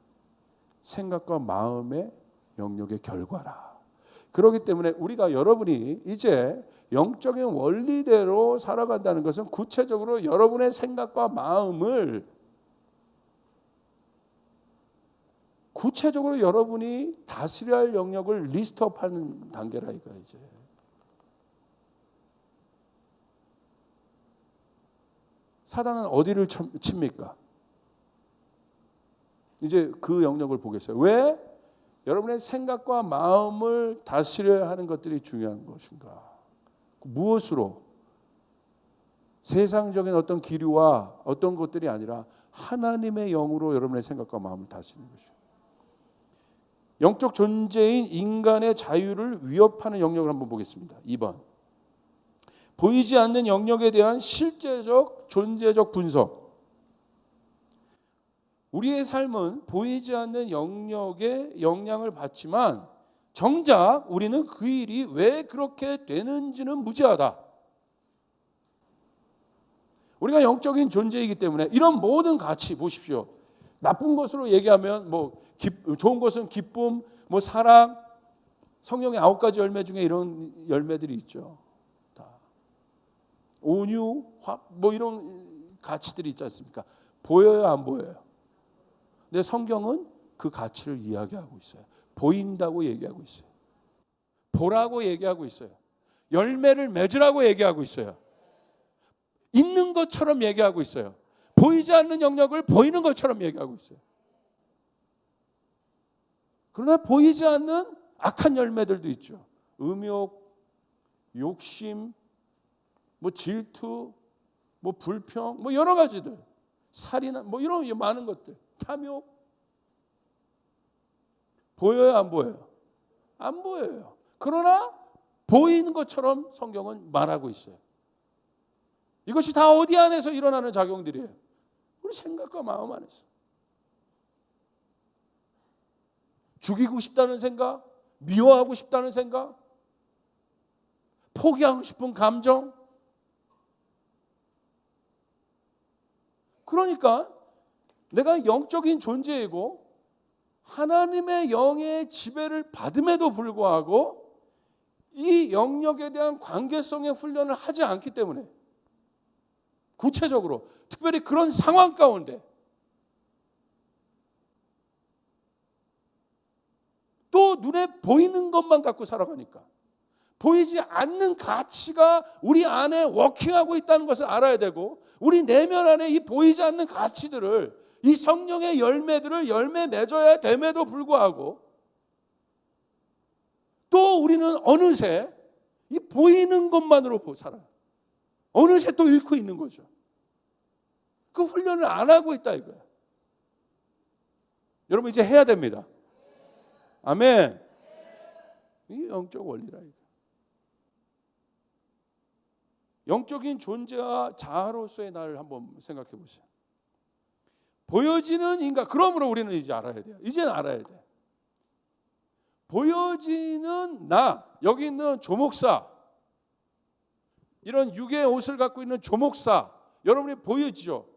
Speaker 1: 생각과 마음의 영역의 결과라. 그렇기 때문에 우리가 여러분이 이제 영적인 원리대로 살아간다는 것은 구체적으로 여러분의 생각과 마음을 구체적으로 여러분이 다스려야 할 영역을 리스트업하는 단계라 이거야 이제. 사단은 어디를 칩니까? 이제 그 영역을 보겠어요. 왜? 여러분의 생각과 마음을 다스려야 하는 것들이 중요한 것인가? 무엇으로? 세상적인 어떤 기류와 어떤 것들이 아니라 하나님의 영으로 여러분의 생각과 마음을 다스리는 것이죠. 영적 존재인 인간의 자유를 위협하는 영역을 한번 보겠습니다. 2번. 보이지 않는 영역에 대한 실제적 존재적 분석. 우리의 삶은 보이지 않는 영역에 영향을 받지만 정작 우리는 그 일이 왜 그렇게 되는지는 무지하다. 우리가 영적인 존재이기 때문에 이런 모든 가치 보십시오. 나쁜 것으로 얘기하면 좋은 것은 기쁨, 사랑, 성령의 9가지 열매 중에 이런 열매들이 있죠. 다. 온유, 이런 가치들이 있지 않습니까? 보여요, 안 보여요? 근데 성경은 그 가치를 이야기하고 있어요. 보인다고 얘기하고 있어요. 보라고 얘기하고 있어요. 열매를 맺으라고 얘기하고 있어요. 있는 것처럼 얘기하고 있어요. 보이지 않는 영역을 보이는 것처럼 얘기하고 있어요. 그러나 보이지 않는 악한 열매들도 있죠. 음욕, 욕심, 질투, 불평, 여러 가지들. 살인한, 이런 많은 것들. 탐욕. 보여요, 안 보여요? 안 보여요. 그러나 보이는 것처럼 성경은 말하고 있어요. 이것이 다 어디 안에서 일어나는 작용들이에요? 우리 생각과 마음 안에서. 죽이고 싶다는 생각, 미워하고 싶다는 생각, 포기하고 싶은 감정. 그러니까 내가 영적인 존재이고 하나님의 영의 지배를 받음에도 불구하고 이 영역에 대한 관계성의 훈련을 하지 않기 때문에 구체적으로 특별히 그런 상황 가운데 또 눈에 보이는 것만 갖고 살아가니까 보이지 않는 가치가 우리 안에 워킹하고 있다는 것을 알아야 되고 우리 내면 안에 이 보이지 않는 가치들을 이 성령의 열매들을 열매 맺어야 됨에도 불구하고 또 우리는 어느새 이 보이는 것만으로 살아요. 어느새 또 잃고 있는 거죠. 그 훈련을 안 하고 있다 이거야. 여러분 이제 해야 됩니다. 아멘. 이게 영적 원리라 이거. 영적인 존재와 자아로서의 나를 한번 생각해 보세요. 보여지는 인간. 그러므로 우리는 이제 알아야 돼요. 이제는 알아야 돼. 보여지는 나. 여기 있는 조목사. 이런 육의 옷을 갖고 있는 조목사. 여러분이 보여지죠?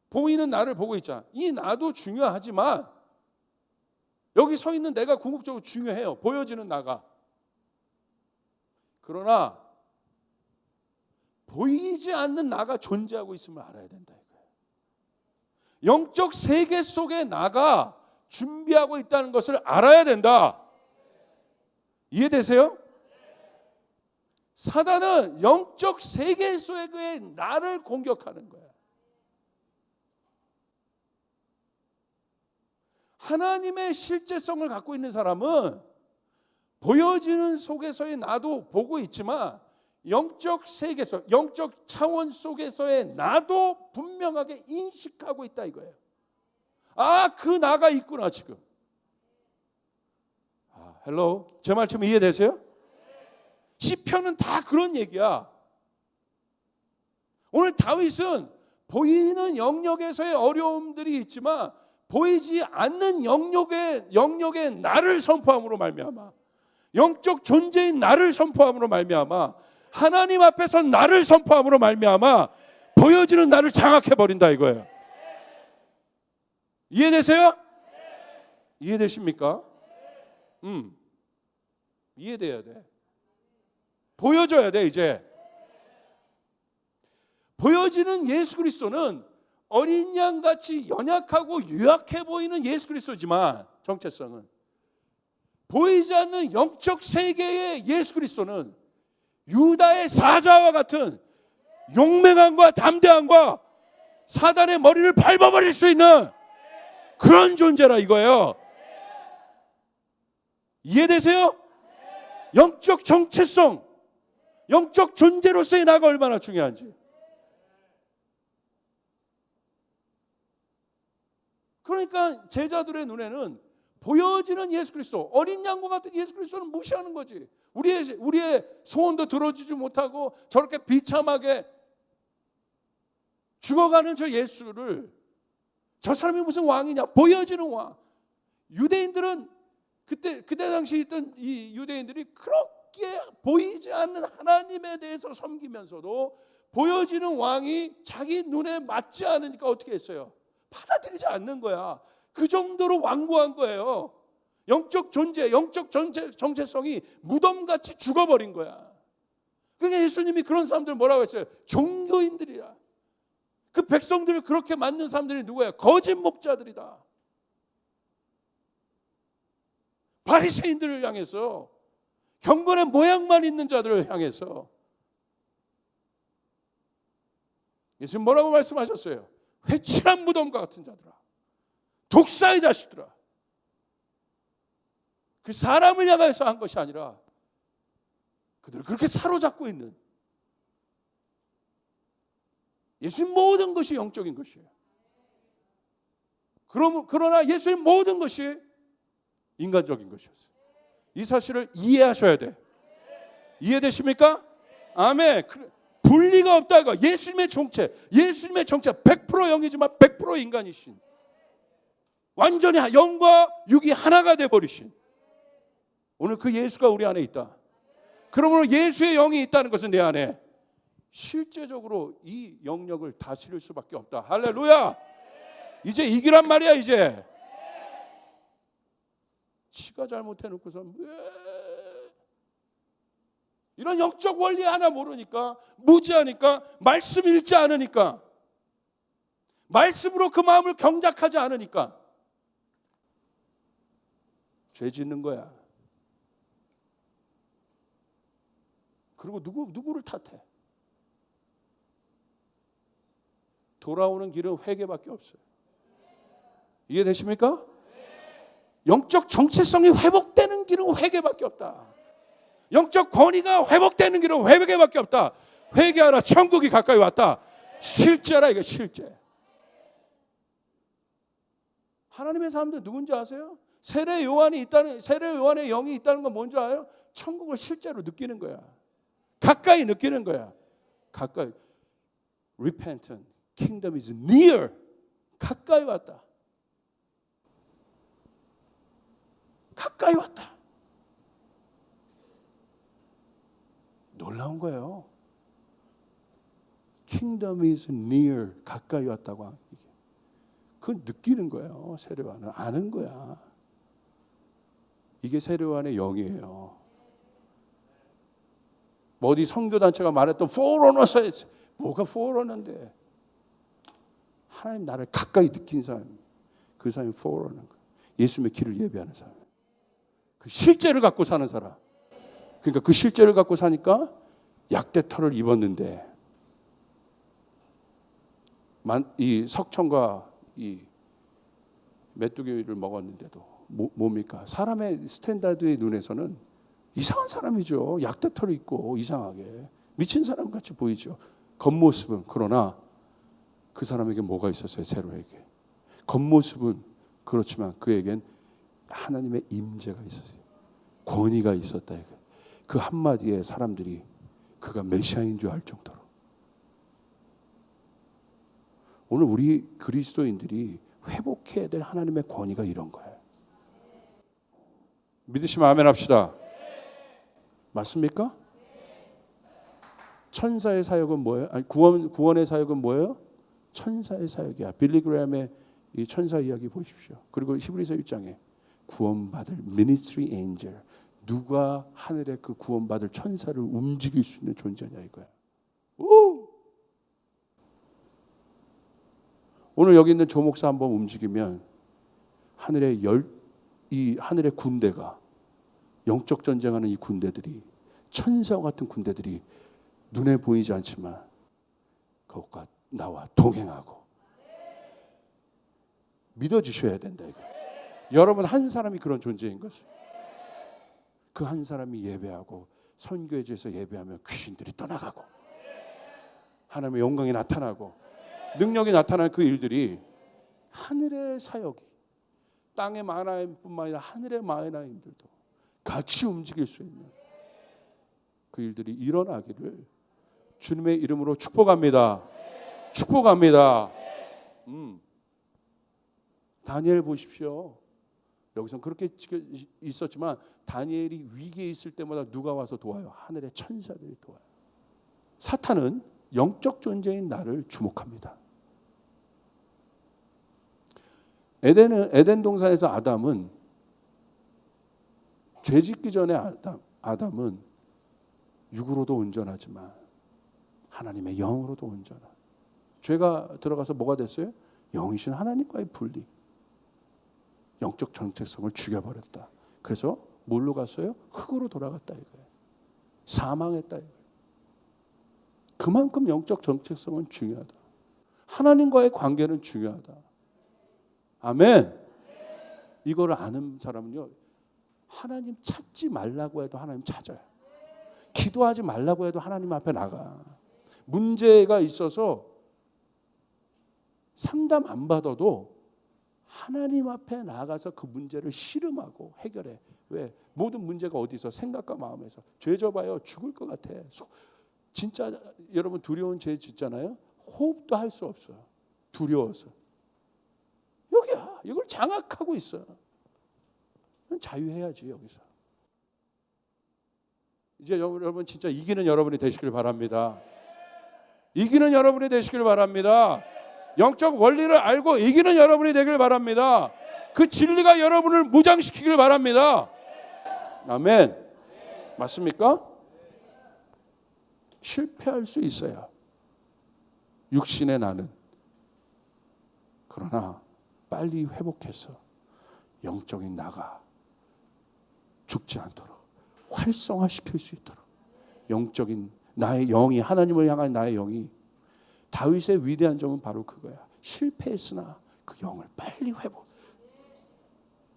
Speaker 1: 보이는 나를 보고 있잖아. 이 나도 중요하지만 여기 서 있는 내가 궁극적으로 중요해요. 보여지는 나가. 그러나 보이지 않는 나가 존재하고 있음을 알아야 된다 이거예요. 영적 세계 속에 나가 준비하고 있다는 것을 알아야 된다. 이해되세요? 사단은 영적 세계 속의 나를 공격하는 거야. 하나님의 실제성을 갖고 있는 사람은 보여지는 속에서의 나도 보고 있지만 영적 세계에서 영적 차원 속에서의 나도 분명하게 인식하고 있다 이거예요. 그 나가 있구나 지금. 헬로, 제 말씀 이해되세요? 시편은 다 그런 얘기야. 오늘 다윗은 보이는 영역에서의 어려움들이 있지만 보이지 않는 영역에 나를 선포함으로 말미암아, 영적 존재인 나를 선포함으로 말미암아, 하나님 앞에서 나를 선포함으로 말미암아 보여지는 나를 장악해 버린다 이거예요. 이해되세요? 이해되십니까? 이해돼야 돼. 보여줘야 돼. 이제 보여지는 예수 그리스도는 어린 양같이 연약하고 유약해 보이는 예수 그리스도지만 정체성은 보이지 않는 영적 세계의 예수 그리스도는 유다의 사자와 같은 용맹함과 담대함과 사단의 머리를 밟아버릴 수 있는 그런 존재라 이거예요. 이해되세요? 영적 정체성, 영적 존재로서의 나가 얼마나 중요한지. 그러니까 제자들의 눈에는 보여지는 예수 그리스도, 어린 양과 같은 예수 그리스도는 무시하는 거지. 우리의 소원도 들어주지 못하고 저렇게 비참하게 죽어가는 저 예수를, 저 사람이 무슨 왕이냐, 보여지는 왕. 유대인들은 그때 당시 있던 이 유대인들이 그렇게 보이지 않는 하나님에 대해서 섬기면서도 보여지는 왕이 자기 눈에 맞지 않으니까 어떻게 했어요? 받아들이지 않는 거야. 그 정도로 완고한 거예요. 영적 존재, 영적 정체성이 무덤같이 죽어버린 거야. 그러니까 예수님이 그런 사람들 뭐라고 했어요? 종교인들이라. 그 백성들을 그렇게 만든 사람들이 누구야? 거짓 목자들이다. 바리새인들을 향해서, 경건의 모양만 있는 자들을 향해서 예수님 뭐라고 말씀하셨어요? 회칠한 무덤과 같은 자들아, 독사의 자식들아. 그 사람을 향해서 한 것이 아니라 그들을 그렇게 사로잡고 있는, 예수님 모든 것이 영적인 것이에요. 그러나 예수님 모든 것이 인간적인 것이었어요. 이 사실을 이해하셔야 돼. 이해되십니까? 아멘. 분리가 없다 이거. 예수님의 정체 100% 영이지만 100% 인간이신, 완전히 영과 육이 하나가 돼버리신 오늘 그 예수가 우리 안에 있다. 그러므로 예수의 영이 있다는 것은 내 안에 실제적으로 이 영역을 다스릴 수밖에 없다. 할렐루야. 이제 이기란 말이야. 이제 지가 잘못해놓고서 이런 영적 원리 하나 모르니까, 무지하니까, 말씀 읽지 않으니까, 말씀으로 그 마음을 경작하지 않으니까 죄 짓는 거야. 그리고 누구를 탓해? 돌아오는 길은 회개밖에 없어요. 이해되십니까? 영적 정체성이 회복되는 길은 회개밖에 없다. 영적 권위가 회복되는 길은 회개밖에 없다. 회개하라, 천국이 가까이 왔다. 실제라 이거 실제. 하나님의 사람들 누군지 아세요? 세례 요한의 영이 있다는 건 뭔지 알아요? 천국을 실제로 느끼는 거야. 가까이 느끼는 거야. 가까이. Repentant. Kingdom is near. 가까이 왔다. 가까이 왔다. 놀라운 거예요. Kingdom is near. 가까이 왔다고. 그건 느끼는 거예요. 세례요한은 아는 거야. 이게 세례요한의 영이에요. 뭐 어디 선교단체가 말했던 포러너스, 뭐가 포러너인데, 하나님 나를 가까이 느낀 사람, 그 사람이 포러너인 거야. 예수님의 길을 예비하는 사람, 그 실제를 갖고 사는 사람. 그러니까 그 실제를 갖고 사니까 약대털을 입었는데 이 석청과 이 메뚜기를 먹었는데도 뭡니까? 사람의 스탠다드의 눈에서는 이상한 사람이죠. 약대털을 입고 이상하게 미친 사람 같이 보이죠. 겉모습은. 그러나 그 사람에게 뭐가 있었어요? 세로에게 겉모습은 그렇지만 그에겐 하나님의 임재가 있었어요. 권위가 있었다. 그 한마디에 사람들이 그가 메시아인 줄 알 정도로. 오늘 우리 그리스도인들이 회복해야 될 하나님의 권위가 이런 거예요. 믿으시면 아멘 합시다. 맞습니까? 천사의 사역은 뭐예요? 아니, 구원의 사역은 뭐예요? 천사의 사역이야. 빌리 그레함의 이 천사 이야기 보십시오. 그리고 히브리서 1장에 구원받을 ministry angel, 누가 하늘에 그 구원받을 천사를 움직일 수 있는 존재냐 이거야. 오! 오늘 여기 있는 조 목사 한번 움직이면 이 하늘의 군대가, 영적 전쟁하는 이 군대들이, 천사와 같은 군대들이 눈에 보이지 않지만 그것과 나와 동행하고, 믿어주셔야 된다 이거. 여러분 한 사람이 그런 존재인 것이. 그 한 사람이 예배하고 선교회에서 예배하면 귀신들이 떠나가고 하나님의 영광이 나타나고 능력이 나타나는 그 일들이, 하늘의 사역이 땅의 만화인뿐만 아니라 하늘의 만화인들도 같이 움직일 수 있는 그 일들이 일어나기를 주님의 이름으로 축복합니다. 축복합니다. 다니엘 보십시오. 여기서는 그렇게 있었지만 다니엘이 위기에 있을 때마다 누가 와서 도와요? 하늘의 천사들이 도와요. 사탄은 영적 존재인 나를 주목합니다. 에덴 동산에서 아담은, 죄 짓기 전에 아담은 육으로도 온전하지만 하나님의 영으로도 온전한, 죄가 들어가서 뭐가 됐어요? 영이신 하나님과의 분리, 영적 정체성을 죽여버렸다. 그래서 뭘로 갔어요? 흙으로 돌아갔다 이거예요. 사망했다 이거예요. 그만큼 영적 정체성은 중요하다. 하나님과의 관계는 중요하다. 아멘. 이걸 아는 사람은요, 하나님 찾지 말라고 해도 하나님 찾아요. 기도하지 말라고 해도 하나님 앞에 나가. 문제가 있어서 상담 안 받아도 하나님 앞에 나가서 그 문제를 씨름하고 해결해. 왜? 모든 문제가 어디서? 생각과 마음에서. 죄 져봐요. 죽을 것 같아. 진짜 여러분 두려운 죄 짓잖아요. 호흡도 할 수 없어. 두려워서. 여기야. 이걸 장악하고 있어. 자유해야지 여기서. 이제 여러분 진짜 이기는 여러분이 되시길 바랍니다. 이기는 여러분이 되시길 바랍니다. 영적 원리를 알고 이기는 여러분이 되길 바랍니다. 그 진리가 여러분을 무장시키길 바랍니다. 아멘. 맞습니까? 실패할 수 있어요. 육신의 나는. 그러나 빨리 회복해서 영적인 나가 죽지 않도록 활성화시킬 수 있도록, 영적인 나의 영이, 하나님을 향한 나의 영이, 다윗의 위대한 점은 바로 그거야. 실패했으나 그 영을 빨리 회복.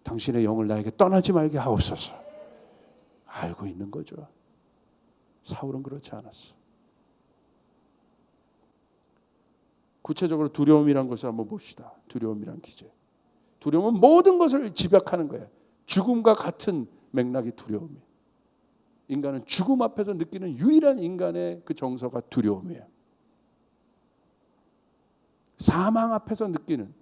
Speaker 1: 당신의 영을 나에게 떠나지 말게 하옵소서. 알고 있는 거죠. 사울은 그렇지 않았어. 구체적으로 두려움이란 것을 한번 봅시다. 두려움이란 기제. 두려움은 모든 것을 집약하는 거예요. 죽음과 같은 맥락이 두려움이에요. 인간은 죽음 앞에서 느끼는 유일한 인간의 그 정서가 두려움이에요. 사망 앞에서 느끼는.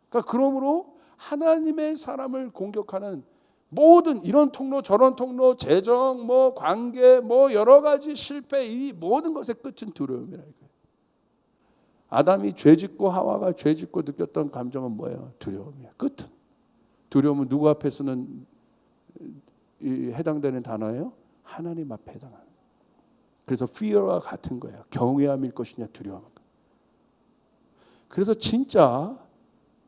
Speaker 1: 그러니까 그러므로 하나님의 사람을 공격하는 모든 이런 통로 저런 통로, 재정, 뭐 관계, 뭐 여러 가지 실패, 이 모든 것의 끝은 두려움이라 이거예요. 아담이 죄짓고 하와가 죄짓고 느꼈던 감정은 뭐예요? 두려움이에요. 끝은. 두려움은 누구 앞에서는 해당되는 단어예요? 하나님 앞에 해당하는. 그래서 fear와 같은 거예요. 경외함일 것이냐 두려움. 그래서 진짜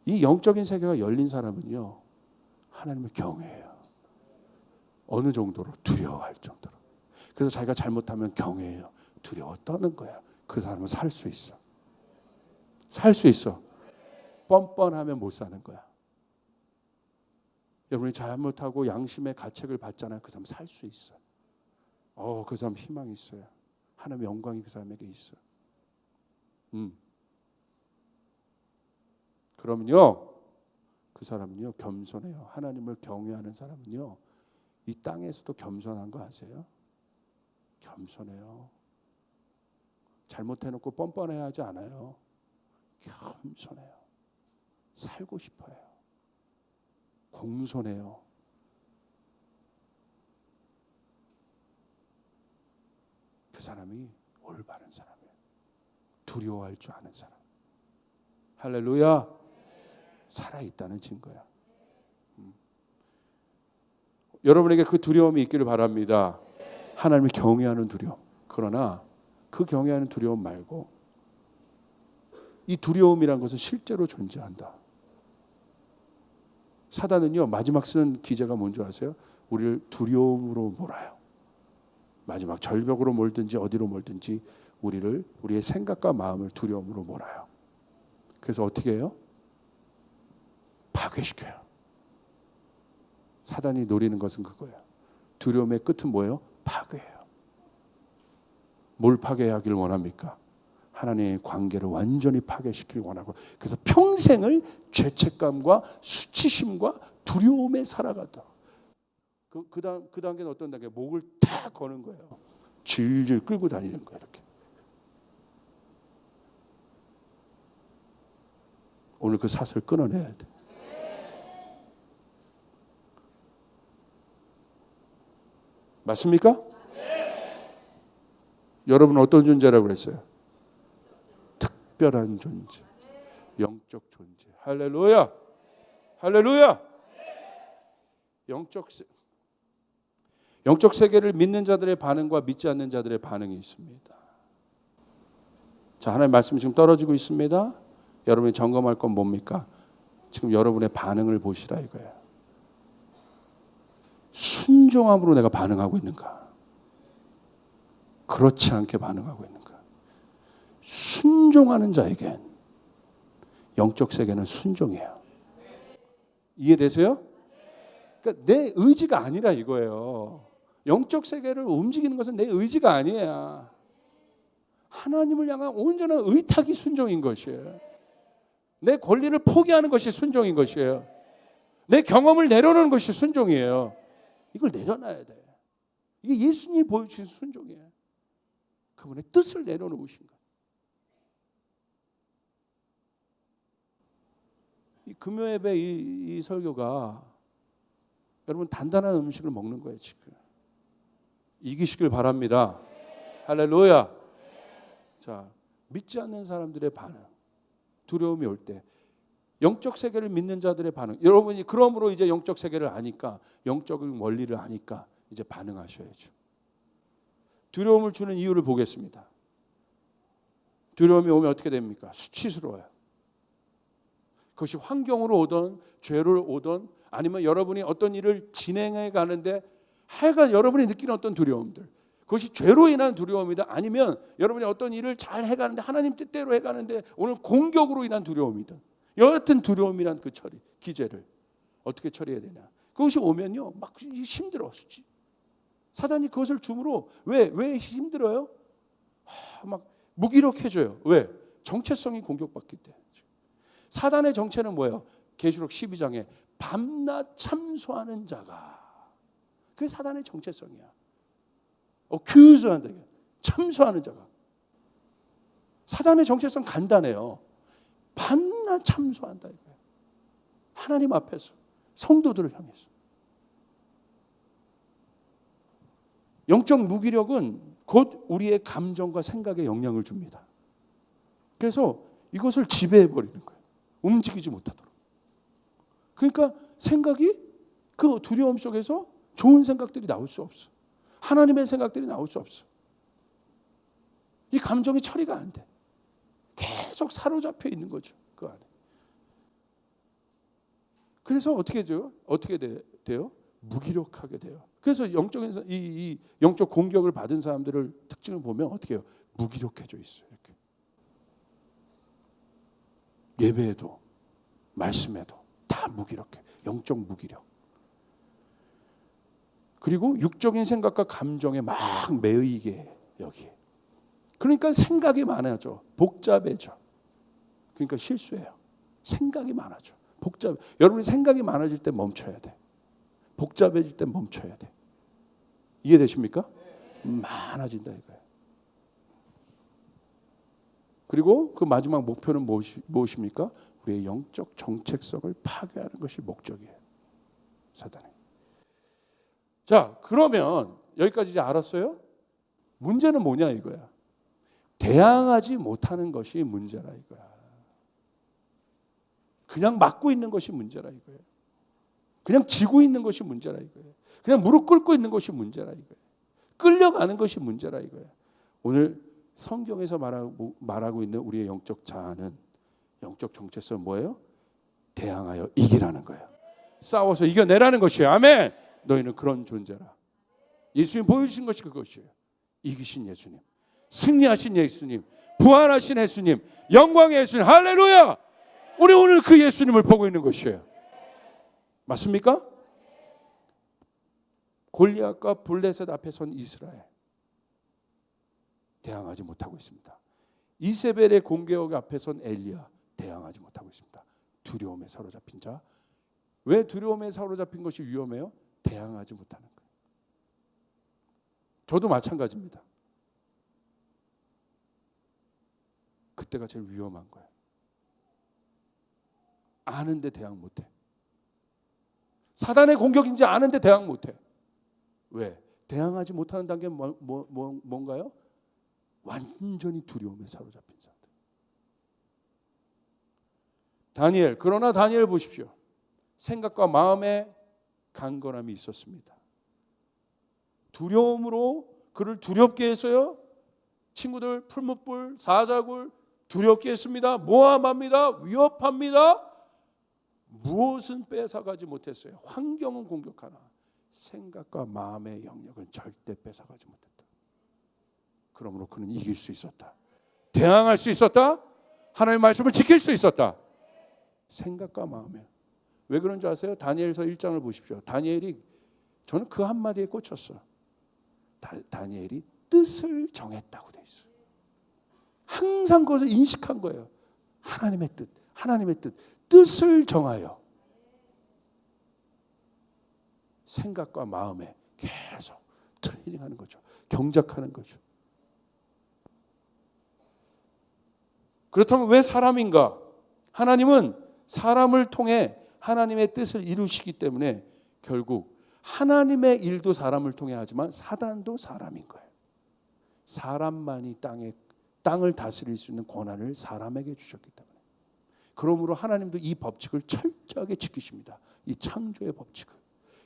Speaker 1: 이 영적인 세계가 열린 사람은요, 하나님을 경외해요. 어느 정도로? 두려워할 정도로. 그래서 자기가 잘못하면 경외해요. 두려워 떠는 거야. 그 사람은 살 수 있어. 살 수 있어. 뻔뻔하면 못 사는 거야. 여러분이 잘못하고 양심의 가책을 받잖아요. 그 사람 살 수 있어. 그 사람 희망이 있어요. 하나님의 영광이 그 사람에게 있어. 그러면요, 그 사람은요 겸손해요. 하나님을 경외하는 사람은요, 이 땅에서도 겸손한 거 아세요? 겸손해요. 잘못해놓고 뻔뻔해야 하지 않아요. 겸손해요. 살고 싶어요. 공손해요. 그 사람이 올바른 사람이에요. 두려워할 줄 아는 사람. 할렐루야. 살아있다는 증거야. 여러분에게 그 두려움이 있기를 바랍니다. 하나님을 경외하는 두려움. 그러나 그 경외하는 두려움 말고 이 두려움이란 것은 실제로 존재한다. 사단은요, 마지막 쓴 기제가 뭔지 아세요? 우리를 두려움으로 몰아요. 마지막 절벽으로 몰든지 어디로 몰든지 우리의 생각과 마음을 두려움으로 몰아요. 그래서 어떻게 해요? 파괴시켜요. 사단이 노리는 것은 그거예요. 두려움의 끝은 뭐예요? 파괴예요. 뭘 파괴하기를 원합니까? 하나님의 관계를 완전히 파괴시키길 원하고, 그래서 평생을 죄책감과 수치심과 두려움에 살아가다. 그 단계는 어떤 단계? 목을 탁 거는 거예요. 질질 끌고 다니는 거예요. 이렇게. 오늘 그 사슬 끊어내야 돼. 맞습니까? 여러분은 어떤 존재라고 그랬어요? 특별한 존재, 영적 존재. 할렐루야, 할렐루야. 영적 세계를 믿는 자들의 반응과 믿지 않는 자들의 반응이 있습니다. 자, 하나님의 말씀이 지금 떨어지고 있습니다. 여러분이 점검할 건 뭡니까? 지금 여러분의 반응을 보시라 이거예요. 순종함으로 내가 반응하고 있는가? 그렇지 않게 반응하고 있는가? 순종하는 자에겐 영적 세계는 순종이에요. 이해되세요? 그러니까 내 의지가 아니라 이거예요. 영적 세계를 움직이는 것은 내 의지가 아니에요. 하나님을 향한 온전한 의탁이 순종인 것이에요. 내 권리를 포기하는 것이 순종인 것이에요. 내 경험을 내려놓는 것이 순종이에요. 이걸 내려놔야 돼. 이게 예수님이 보여주신 순종이에요. 그분의 뜻을 내려놓으신 거예요. 이 금요 예배 이 설교가 여러분 단단한 음식을 먹는 거예요. 지금 이기시길 바랍니다. 할렐루야. 자, 믿지 않는 사람들의 반응, 두려움이 올 때 영적 세계를 믿는 자들의 반응. 여러분이 그러므로 이제 영적 세계를 아니까, 영적인 원리를 아니까 이제 반응하셔야죠. 두려움을 주는 이유를 보겠습니다. 두려움이 오면 어떻게 됩니까? 수치스러워요. 그것이 환경으로 오든 죄로 오든 아니면 여러분이 어떤 일을 진행해 가는데 하여간 여러분이 느끼는 어떤 두려움들, 그것이 죄로 인한 두려움이다, 아니면 여러분이 어떤 일을 잘 해가는데 하나님 뜻대로 해가는데 오늘 공격으로 인한 두려움이다. 여하튼 두려움이란 그 처리, 기제를 어떻게 처리해야 되냐. 그것이 오면요 막 힘들어. 수치. 사단이 그것을 줌으로 왜 힘들어요? 막 무기력해져요. 왜? 정체성이 공격받기 때문에. 사단의 정체는 뭐예요? 계시록 12장에 밤낮 참소하는 자가. 그게 사단의 정체성이야. accus한다. 참소하는 자가. 사단의 정체성 간단해요. 밤낮 참소한다 이거예요. 하나님 앞에서, 성도들을 향해서. 영적 무기력은 곧 우리의 감정과 생각에 영향을 줍니다. 그래서 이것을 지배해버리는 거예요. 움직이지 못하도록. 그러니까 생각이, 그 두려움 속에서 좋은 생각들이 나올 수 없어. 하나님의 생각들이 나올 수 없어. 이 감정이 처리가 안 돼. 계속 사로잡혀 있는 거죠. 그 안에. 그래서 어떻게 돼요? 돼요? 무기력하게 돼요. 그래서 영적인 이 영적 공격을 받은 사람들을 특징을 보면 어떻게 해요? 무기력해져 있어요. 이렇게. 예배에도 말씀에도 다 무기력해. 영적 무기력. 그리고 육적인 생각과 감정에 막 매이게 여기에. 그러니까 생각이 많아져. 복잡해져. 그러니까 실수해요. 생각이 많아져. 여러분이 생각이 많아질 때 멈춰야 돼. 복잡해질 때 멈춰야 돼. 이해되십니까? 많아진다 이거예요. 그리고 그 마지막 목표는 무엇입니까? 우리의 영적 정체성을 파괴하는 것이 목적이에요. 사단의. 자, 그러면 여기까지 이제 알았어요? 문제는 뭐냐 이거야. 대항하지 못하는 것이 문제라 이거야. 그냥 막고 있는 것이 문제라 이거예요. 그냥 지고 있는 것이 문제라 이거예요. 그냥 무릎 꿇고 있는 것이 문제라 이거예요. 끌려가는 것이 문제라 이거예요. 오늘 성경에서 말하고 있는 우리의 영적 자아는, 영적 정체성은 뭐예요? 대항하여 이기라는 거예요. 싸워서 이겨내라는 것이에요. 아멘. 너희는 그런 존재라. 예수님 보여주신 것이 그것이에요. 이기신 예수님, 승리하신 예수님, 부활하신 예수님, 영광의 예수님. 할렐루야. 우리 오늘 그 예수님을 보고 있는 것이에요. 맞습니까? 골리앗과 블레셋 앞에 선 이스라엘 대항하지 못하고 있습니다. 이세벨의 공격 앞에 선 엘리야 대항하지 못하고 있습니다. 두려움에 사로잡힌 자. 왜 두려움에 사로잡힌 것이 위험해요? 대항하지 못하는 거예요. 저도 마찬가지입니다. 그때가 제일 위험한 거예요. 아는데 대항 못해. 사단의 공격인지 아는데 대항 못해. 왜? 대항하지 못하는 단계는 뭔가요? 완전히 두려움에 사로잡힌 사람들. 다니엘, 그러나 다니엘 보십시오. 생각과 마음에 강건함이 있었습니다. 두려움으로 그를 두렵게 해서요. 친구들 풀무불, 사자굴 두렵게 했습니다. 모함합니다. 위협합니다. 무엇은 뺏어가지 못했어요. 환경은 공격하나 생각과 마음의 영역은 절대 뺏어가지 못했다. 그러므로 그는 이길 수 있었다. 대항할 수 있었다. 하나님의 말씀을 지킬 수 있었다. 생각과 마음에. 왜 그런 줄 아세요? 다니엘서 1장을 보십시오. 다니엘이, 저는 그 한마디에 꽂혔어요. 다니엘이 뜻을 정했다고 돼 있어요. 항상 그것을 인식한 거예요. 하나님의 뜻, 하나님의 뜻. 뜻을 정하여 생각과 마음에 계속 트레이닝하는 거죠. 경작하는 거죠. 그렇다면 왜 사람인가? 하나님은 사람을 통해 하나님의 뜻을 이루시기 때문에 결국 하나님의 일도 사람을 통해 하지만 사단도 사람인 거예요. 사람만이 땅을 다스릴 수 있는 권한을 사람에게 주셨기 때문에. 그러므로 하나님도 이 법칙을 철저하게 지키십니다. 이 창조의 법칙을.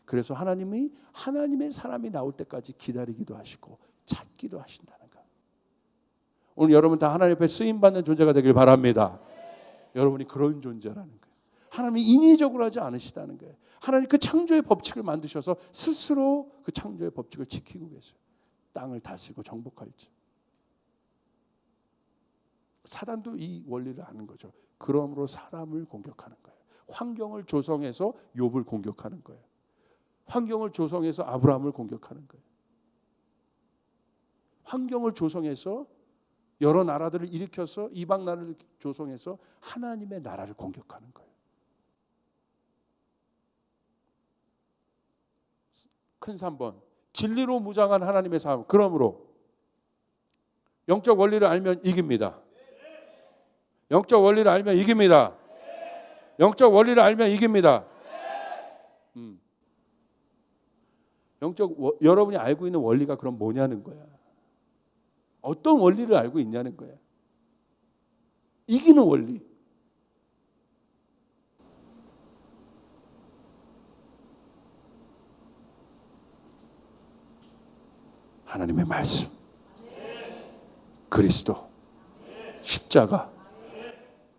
Speaker 1: 그래서 하나님이 하나님의 사람이 나올 때까지 기다리기도 하시고 찾기도 하신다는 거예요. 오늘 여러분 다 하나님 앞에 쓰임받는 존재가 되길 바랍니다. 여러분이 그런 존재라는 거예요. 하나님이 인위적으로 하지 않으시다는 거예요. 하나님 그 창조의 법칙을 만드셔서 스스로 그 창조의 법칙을 지키고 계세요. 땅을 다스리고 정복할지. 사단도 이 원리를 아는 거죠. 그러므로 사람을 공격하는 거예요. 환경을 조성해서 욥을 공격하는 거예요. 환경을 조성해서 아브라함을 공격하는 거예요. 환경을 조성해서 여러 나라들을 일으켜서 이방 나라를 조성해서 하나님의 나라를 공격하는 거예요. 큰 3번. 진리로 무장한 하나님의 삶. 그러므로 영적 원리를 알면 이깁니다. 영적 원리를 알면 이깁니다. 영적 원리를 알면 이깁니다. 여러분이 알고 있는 원리가 그럼 뭐냐는 거야. 어떤 원리를 알고 있냐는 거야. 이기는 원리. 하나님의 말씀, 그리스도, 십자가.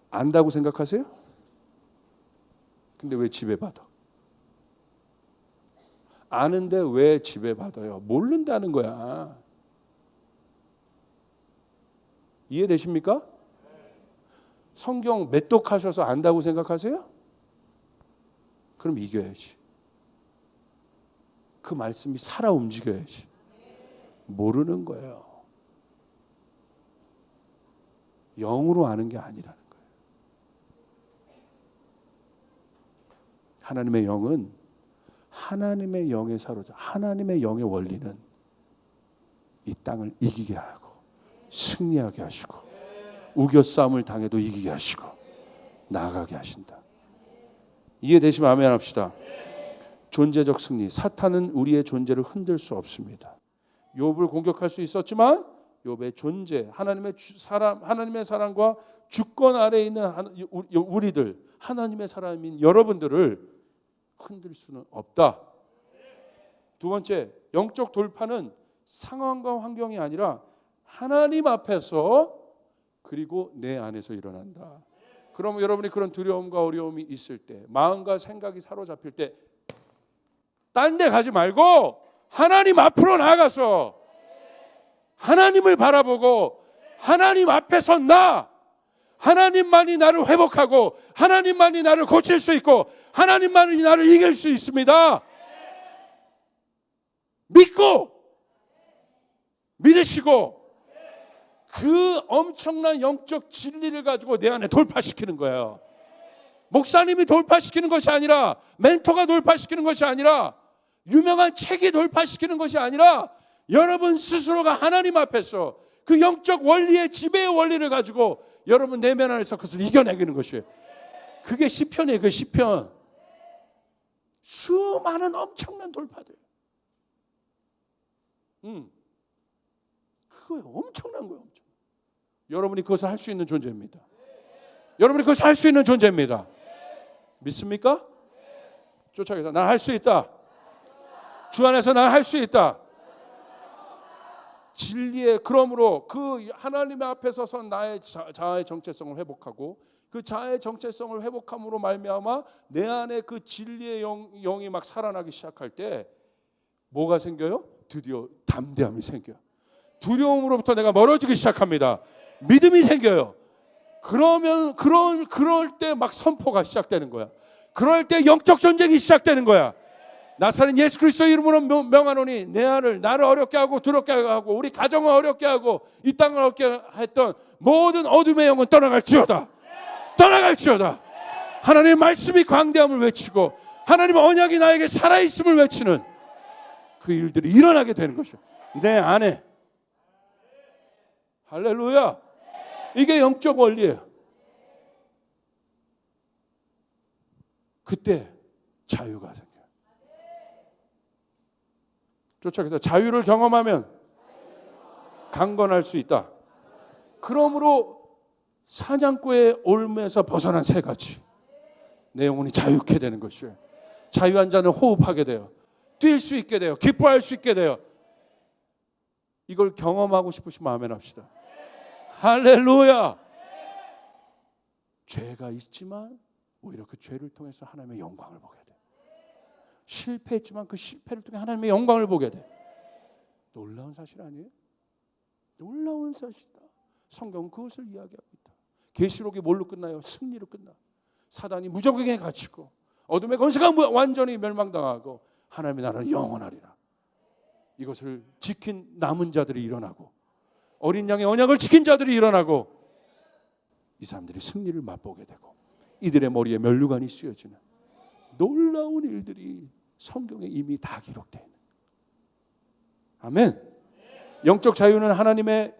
Speaker 1: 안다고 생각하세요? 근데 왜 지배받아? 아는데 왜 지배받아요? 모른다는 거야. 이해되십니까? 성경 매독하셔서 안다고 생각하세요? 그럼 이겨야지. 그 말씀이 살아 움직여야지. 모르는 거예요. 영으로 아는 게 아니라는 거예요. 하나님의 영은 하나님의 영에 사로잡혀 하나님의 영의 원리는 이 땅을 이기게 하고 승리하게 하시고 우겨싸움을 당해도 이기게 하시고 나아가게 하신다. 이해되시면 아멘 합시다. 존재적 승리. 사탄은 우리의 존재를 흔들 수 없습니다. 욥을 공격할 수 있었지만 욥의 존재, 하나님의 사랑과 주권 아래에 있는 우리들, 하나님의 사람인 여러분들을 흔들 수는 없다. 두 번째, 영적 돌파는 상황과 환경이 아니라 하나님 앞에서 그리고 내 안에서 일어난다. 그럼 여러분이 그런 두려움과 어려움이 있을 때, 마음과 생각이 사로잡힐 때 딴 데 가지 말고 하나님 앞으로 나아가서 하나님을 바라보고 하나님 앞에 선다. 하나님만이 나를 회복하고 하나님만이 나를 고칠 수 있고 하나님만이 나를 이길 수 있습니다. 믿고 믿으시고 그 엄청난 영적 진리를 가지고 내 안에 돌파시키는 거예요. 목사님이 돌파시키는 것이 아니라, 멘토가 돌파시키는 것이 아니라, 유명한 책이 돌파시키는 것이 아니라, 여러분 스스로가 하나님 앞에서 그 영적 원리의 지배의 원리를 가지고 여러분 내면 안에서 그것을 이겨내기는 것이에요. 그게 시편이에요. 그 시편. 수많은 엄청난 돌파들. 그거예요. 엄청난 거예요. 여러분이 그것을 할 수 있는 존재입니다. 여러분이 그것을 할 수 있는 존재입니다. 믿습니까? 쫓아가서 난 할 수 있다. 주 안에서 난 할 수 있다. 진리의, 그러므로 그 하나님 앞에 서서 나의 자아의 정체성을 회복하고 그 자아의 정체성을 회복함으로 말미암아 내 안에 그 진리의 영이 막 살아나기 시작할 때 뭐가 생겨요? 드디어 담대함이 생겨요. 두려움으로부터 내가 멀어지기 시작합니다. 믿음이 생겨요. 그럴 때 막 선포가 시작되는 거야. 그럴 때 영적 전쟁이 시작되는 거야. 나사렛 예수 그리스도 이름으로 명하노니 나를 어렵게 하고 두렵게 하고 우리 가정을 어렵게 하고 이 땅을 어렵게 했던 모든 어둠의 영은 떠나갈지어다. 떠나갈지어다. 하나님의 말씀이 광대함을 외치고 하나님의 언약이 나에게 살아있음을 외치는 그 일들이 일어나게 되는 것이요. 내 안에. 할렐루야. 이게 영적 원리예요. 그때 자유가 생겨요. 쫓아가서 자유를 경험하면 강건할 수 있다. 그러므로 사냥꾼의 올무에서 벗어난 새같이 내 영혼이 자유케 되는 것이에요. 자유한 자는 호흡하게 돼요. 뛸 수 있게 돼요. 기뻐할 수 있게 돼요. 이걸 경험하고 싶으시면 아멘 합시다. 할렐루야. 죄가 있지만 오히려 그 죄를 통해서 하나님의 영광을 보게 돼. 실패했지만 그 실패를 통해 하나님의 영광을 보게 돼. 놀라운 사실 아니에요? 놀라운 사실이다. 성경은 그것을 이야기하고 있다. 계시록이 뭘로 끝나요? 승리로 끝나. 사단이 무적에게 갇히고 어둠의 권세가 완전히 멸망당하고 하나님의 나라는 영원하리라. 이것을 지킨 남은 자들이 일어나고 어린 양의 언약을 지킨 자들이 일어나고 이 사람들이 승리를 맛보게 되고 이들의 머리에 면류관이 씌워지는 놀라운 일들이 성경에 이미 다 기록되어 있는. 아멘. 영적 자유는 하나님의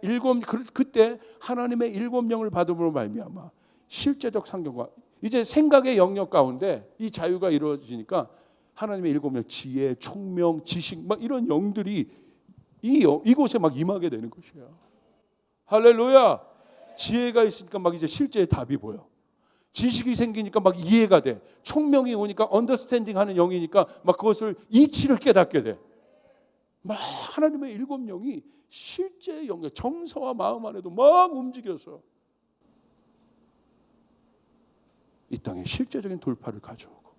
Speaker 1: 그때 하나님의 일곱 영을 받음으로 말미암아 실제적 상경과 이제 생각의 영역 가운데 이 자유가 이루어지니까 하나님의 일곱 영, 지혜, 총명, 지식 막 이런 영들이 이곳에 막 임하게 되는 것이야. 할렐루야. 지혜가 있으니까 막 이제 실제의 답이 보여. 지식이 생기니까 막 이해가 돼. 총명이 오니까 언더스탠딩 하는 영이니까 막 그것을 이치를 깨닫게 돼. 막 하나님의 일곱 영이 실제의 영역, 정서와 마음 안에도 막 움직여서 이 땅에 실제적인 돌파를 가져오고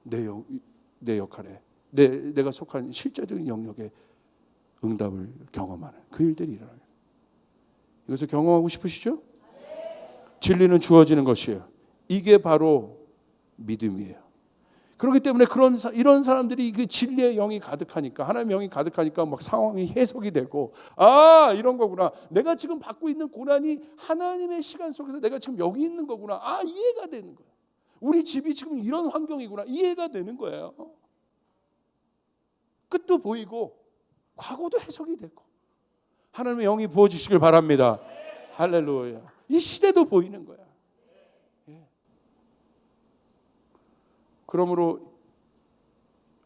Speaker 1: 내 역할에 내가 속한 실제적인 영역에 응답을 경험하는 그 일들이 일어나요. 이것을 경험하고 싶으시죠? 진리는 주어지는 것이에요. 이게 바로 믿음이에요. 그렇기 때문에 이런 사람들이 그 진리의 영이 가득하니까 하나님의 영이 가득하니까 막 상황이 해석이 되고 이런 거구나. 내가 지금 받고 있는 고난이 하나님의 시간 속에서 내가 지금 여기 있는 거구나. 이해가 되는 거예요. 우리 집이 지금 이런 환경이구나. 이해가 되는 거예요. 끝도 보이고 과거도 해석이 되고 하나님의 영이 부어주시길 바랍니다. 할렐루야. 이 시대도 보이는 거야. 그러므로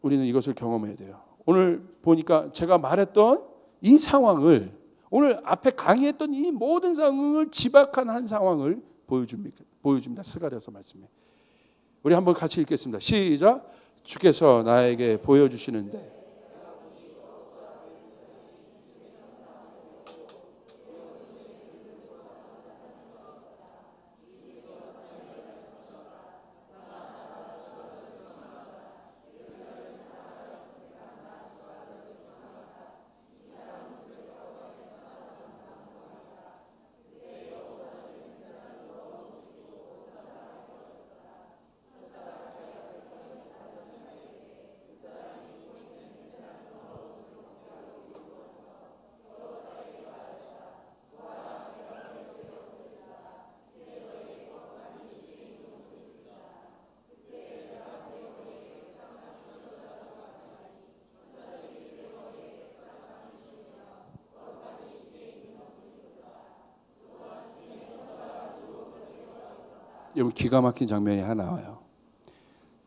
Speaker 1: 우리는 이것을 경험해야 돼요. 오늘 보니까 제가 말했던 이 상황을 오늘 앞에 강의했던 이 모든 상황을 지박한 한 상황을 보여줍니다. 스가랴서 말씀에. 우리 한번 같이 읽겠습니다. 시작. 주께서 나에게 보여주시는데 여러분 기가 막힌 장면이 하나 나와요.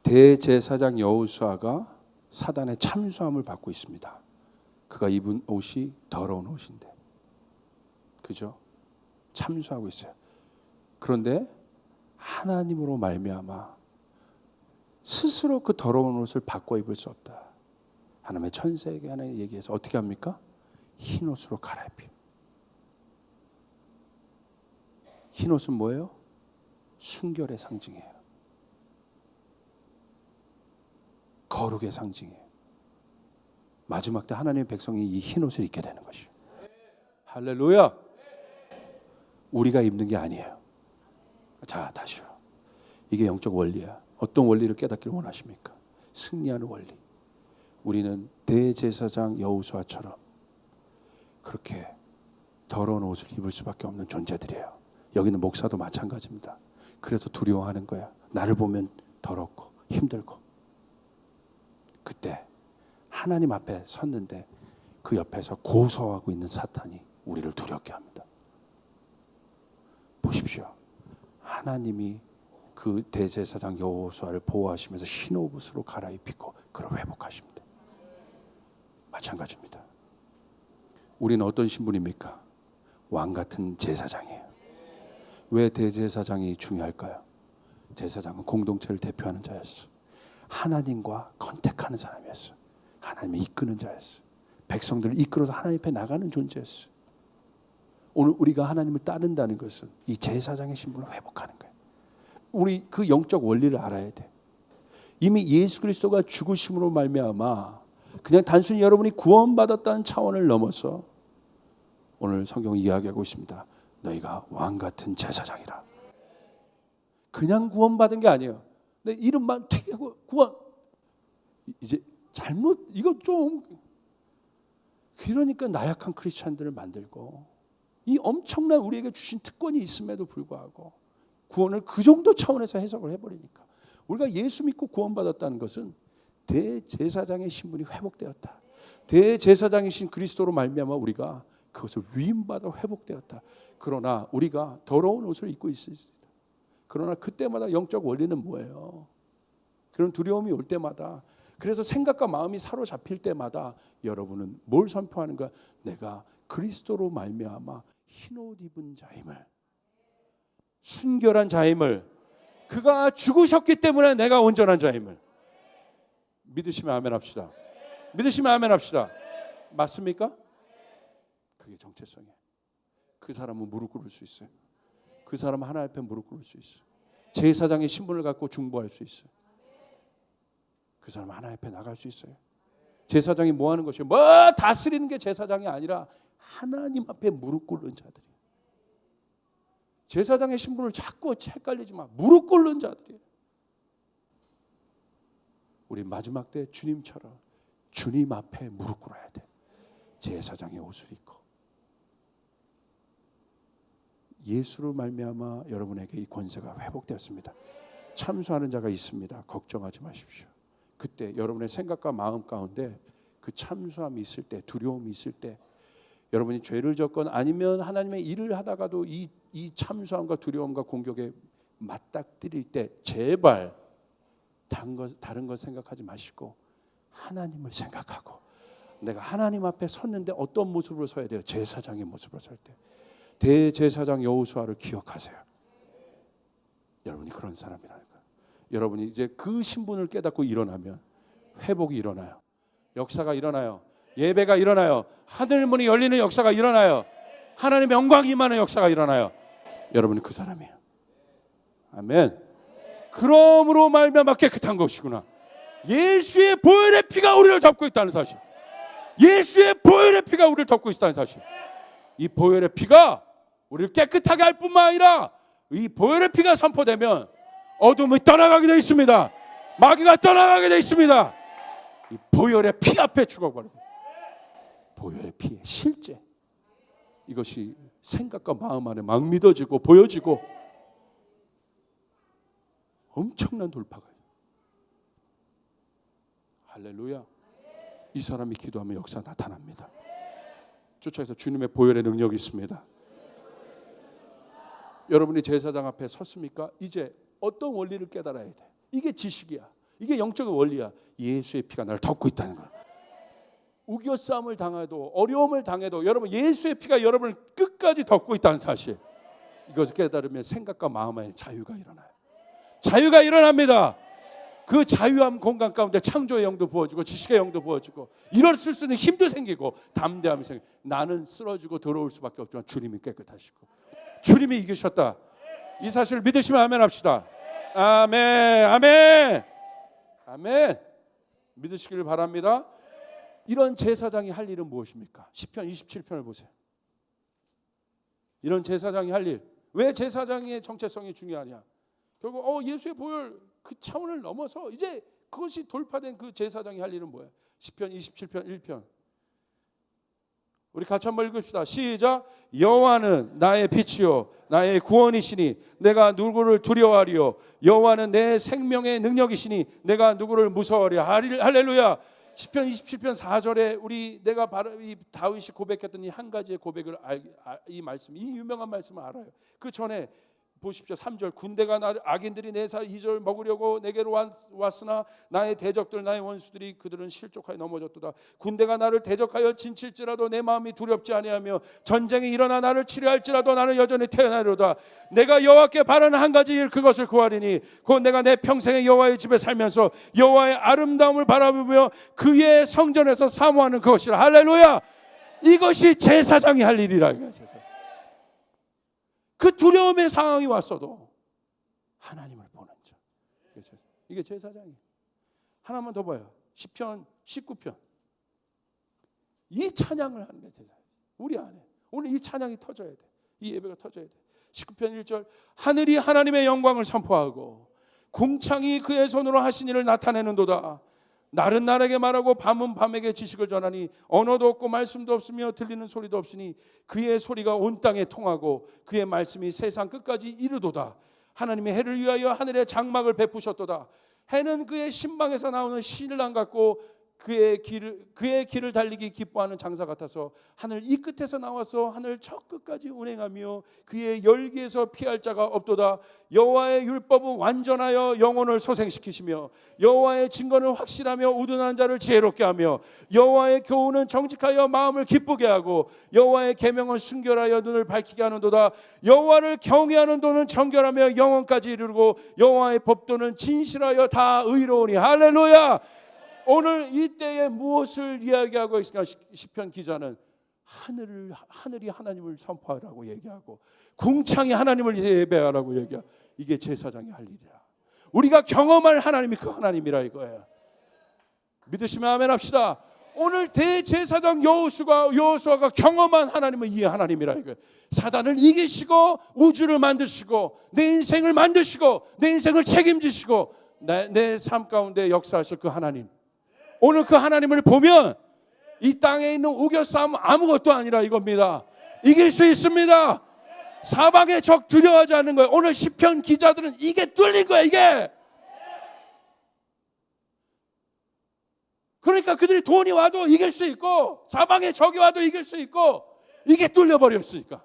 Speaker 1: 대제사장 여호수아가 사단의 참수함을 받고 있습니다. 그가 입은 옷이 더러운 옷인데, 그죠? 참수하고 있어요. 그런데 하나님으로 말미암아 스스로 그 더러운 옷을 바꿔 입을 수 없다. 하나님의 천사에게 하나님 얘기해서 어떻게 합니까? 흰 옷으로 갈아입혀. 흰 옷은 뭐예요? 순결의 상징이에요. 거룩의 상징이에요. 마지막 때 하나님의 백성이 이 흰 옷을 입게 되는 것이에요. 할렐루야. 우리가 입는 게 아니에요. 자, 다시요. 이게 영적 원리야. 어떤 원리를 깨닫기를 원하십니까? 승리하는 원리. 우리는 대제사장 여호수아처럼 그렇게 더러운 옷을 입을 수밖에 없는 존재들이에요. 여기는 목사도 마찬가지입니다. 그래서 두려워하는 거야. 나를 보면 더럽고 힘들고. 그때 하나님 앞에 섰는데 그 옆에서 고소하고 있는 사탄이 우리를 두렵게 합니다. 보십시오. 하나님이 그 대제사장 여호수아를 보호하시면서 흰 옷으로 갈아입히고 그를 회복하십니다. 마찬가지입니다. 우리는 어떤 신분입니까? 왕 같은 제사장이에요. 왜 대제사장이 중요할까요? 제사장은 공동체를 대표하는 자였어. 하나님과 컨택하는 사람이었어. 하나님이 이끄는 자였어. 백성들을 이끌어서 하나님 앞에 나가는 존재였어. 오늘 우리가 하나님을 따른다는 것은 이 제사장의 신분을 회복하는 거예요. 우리 그 영적 원리를 알아야 돼. 이미 예수 그리스도가 죽으심으로 말미암아 그냥 단순히 여러분이 구원받았다는 차원을 넘어서 오늘 성경이 이야기하고 있습니다. 너희가 왕 같은 제사장이라. 그냥 구원받은 게 아니에요. 내 이름만 택하고 구원. 이제 잘못 이거 좀 그러니까 나약한 크리스찬들을 만들고 이 엄청난 우리에게 주신 특권이 있음에도 불구하고 구원을 그 정도 차원에서 해석을 해버리니까 우리가 예수 믿고 구원받았다는 것은 대제사장의 신분이 회복되었다. 대제사장이신 그리스도로 말미암아 우리가 그것을 위임받아 회복되었다. 그러나 우리가 더러운 옷을 입고 있습니다. 그러나 그때마다 영적 원리는 뭐예요? 그런 두려움이 올 때마다 그래서 생각과 마음이 사로잡힐 때마다 여러분은 뭘 선포하는가? 내가 그리스도로 말미암아 흰옷 입은 자임을, 순결한 자임을, 그가 죽으셨기 때문에 내가 온전한 자임을 믿으시면 아멘 합시다. 믿으시면 아멘 합시다. 맞습니까? 그게 정체성이에요. 그 사람은 무릎 꿇을 수 있어요. 그 사람은 하나님 앞에 무릎 꿇을 수 있어요. 제사장의 신분을 갖고 중보할 수 있어요. 그 사람은 하나님 앞에 나갈 수 있어요. 제사장이 뭐 하는 것이에요? 뭐 다스리는 게 제사장이 아니라 하나님 앞에 무릎 꿇는 자들이에요. 제사장의 신분을 자꾸 헷갈리지 마. 무릎 꿇는 자들이에요. 우리 마지막 때 주님처럼 주님 앞에 무릎 꿇어야 돼. 제사장의 옷을 입고. 예수로 말미암아 여러분에게 이 권세가 회복되었습니다. 참수하는 자가 있습니다. 걱정하지 마십시오. 그때 여러분의 생각과 마음 가운데 그 참수함이 있을 때, 두려움이 있을 때, 여러분이 죄를 졌건 아니면 하나님의 일을 하다가도 이 참수함과 두려움과 공격에 맞닥뜨릴 때 제발 다른 것 생각하지 마시고 하나님을 생각하고 내가 하나님 앞에 섰는데 어떤 모습으로 서야 돼요? 제사장의 모습으로 설 때. 대제사장 여호수아를 기억하세요. 여러분이 그런 사람이라니까. 여러분이 이제 그 신분을 깨닫고 일어나면 회복이 일어나요. 역사가 일어나요. 예배가 일어나요. 하늘문이 열리는 역사가 일어나요. 하나님의 영광이 임하는 역사가 일어나요. 여러분은 그 사람이에요. 아멘. 그러므로 말미암아 깨끗한 것이구나. 예수의 보혈의 피가 우리를 덮고 있다는 사실. 예수의 보혈의 피가 우리를 덮고 있다는 사실. 이 보혈의 피가 우리를 깨끗하게 할 뿐만 아니라 이 보혈의 피가 선포되면 어둠이 떠나가게 되어 있습니다. 마귀가 떠나가게 되어 있습니다. 이 보혈의 피 앞에 죽어버리고, 보혈의 피의 실제, 이것이 생각과 마음 안에 막 믿어지고 보여지고 엄청난 돌파가 있어요. 할렐루야. 이 사람이 기도하면 역사 나타납니다. 쫓아서 주님의 보혈의 능력이 있습니다. 여러분이 제사장 앞에 섰습니까? 이제 어떤 원리를 깨달아야 돼. 이게 지식이야. 이게 영적인 원리야. 예수의 피가 나를 덮고 있다는 거야. 우겨싸움을 당해도, 어려움을 당해도 여러분 예수의 피가 여러분을 끝까지 덮고 있다는 사실, 이것을 깨달으면 생각과 마음의 자유가 일어나요. 자유가 일어납니다. 그 자유함 공간 가운데 창조의 영도 부어지고 지식의 영도 부어지고 일어설 수 있는 힘도 생기고 담대함이 생기고, 나는 쓰러지고 더러울 수밖에 없지만 주님이 깨끗하시고 주님이 이기셨다. 이 사실을 믿으시면 아멘 합시다. 아멘, 아멘, 아멘. 믿으시기를 바랍니다. 이런 제사장이 할 일은 무엇입니까? 시편 27편을 보세요. 이런 제사장이 할 일, 왜 제사장의 정체성이 중요하냐? 결국 예수의 보혈 그 차원을 넘어서 이제 그것이 돌파된 그 제사장이 할 일은 뭐야? 시편 27편 1편. 우리 같이 한번 읽읍시다. 시작. 여호와는 나의 빛이요 나의 구원이시니 내가 누구를 두려워하리요. 여호와는 내 생명의 능력이시니 내가 누구를 무서워하리요. 할렐루야. 시편 27편 4절에 내가 바로 이 다윗이 고백했던 이 한 가지의 고백을 이 말씀, 이 유명한 말씀을 알아요. 그 전에 보십시오. 3절. 군대가 나를, 악인들이 내 살 2절 먹으려고 내게로 왔으나 나의 대적들 나의 원수들이 그들은 실족하여 넘어졌도다. 군대가 나를 대적하여 진칠지라도 내 마음이 두렵지 아니하며 전쟁이 일어나 나를 치료할지라도 나는 여전히 태어나리로다. 내가 여호와께 바라는 한 가지 일, 그것을 구하리니 곧 내가 내 평생에 여호와의 집에 살면서 여호와의 아름다움을 바라보며 그의 성전에서 사모하는 그것이라. 할렐루야. 이것이 제사장이 할 일이라. 제사장. 그 두려움의 상황이 왔어도 하나님을 보는 자, 이게 제사장이에요. 하나만 더 봐요. 시편 19편. 이 찬양을 하는 게 제사장. 우리 안에 오늘 이 찬양이 터져야 돼. 이 예배가 터져야 돼. 19편 1절. 하늘이 하나님의 영광을 선포하고 궁창이 그의 손으로 하신 일을 나타내는도다. 날은 날에게 말하고 밤은 밤에게 지식을 전하니 언어도 없고 말씀도 없으며 들리는 소리도 없으니 그의 소리가 온 땅에 통하고 그의 말씀이 세상 끝까지 이르도다. 하나님이 해를 위하여 하늘에 장막을 베푸셨도다. 해는 그의 신방에서 나오는 신랑 같고 그의 길을 달리기 기뻐하는 장사 같아서 하늘 이 끝에서 나와서 하늘 저 끝까지 운행하며 그의 열기에서 피할 자가 없도다. 여호와의 율법은 완전하여 영혼을 소생시키시며 여호와의 증거는 확실하며 우둔한 자를 지혜롭게 하며 여호와의 교훈은 정직하여 마음을 기쁘게 하고 여호와의 계명은 순결하여 눈을 밝히게 하는도다. 여호와를 경외하는 도는 정결하며 영원까지 이르고 여호와의 법도는 진실하여 다 의로우니. 할렐루야. 오늘 이때에 무엇을 이야기하고 있을까? 시편 기자는 하늘이 하나님을 선포하라고 얘기하고 궁창이 하나님을 예배하라고 얘기하고, 이게 제사장이 할 일이야. 우리가 경험할 하나님이 그 하나님이라 이거예요. 믿으시면 아멘 합시다. 오늘 대제사장 여호수아가 경험한 하나님은 이 하나님이라 이거예요. 사단을 이기시고 우주를 만드시고 내 인생을 만드시고 내 인생을 책임지시고 내 삶 가운데 역사하실 그 하나님. 오늘 그 하나님을 보면 이 땅에 있는 우겨싸움 아무것도 아니라 이겁니다. 이길 수 있습니다. 사방의 적 두려워하지 않는 거예요. 오늘 시편 기자들은 이게 뚫린 거예요. 이게. 그러니까 그들이 돈이 와도 이길 수 있고 사방의 적이 와도 이길 수 있고, 이게 뚫려버렸으니까.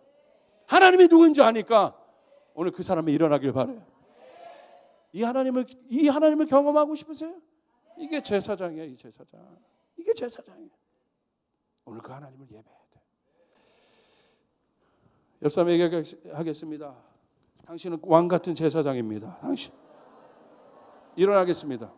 Speaker 1: 하나님이 누군지 아니까 오늘 그 사람이 일어나길 바라요. 이 하나님을 경험하고 싶으세요? 이게 제사장이에요. 이 제사장. 이게 제사장이에요. 오늘 그 하나님을 예배해야 돼. 옆 사람에게 하겠습니다. 당신은 왕 같은 제사장입니다. 당신. 일어나겠습니다.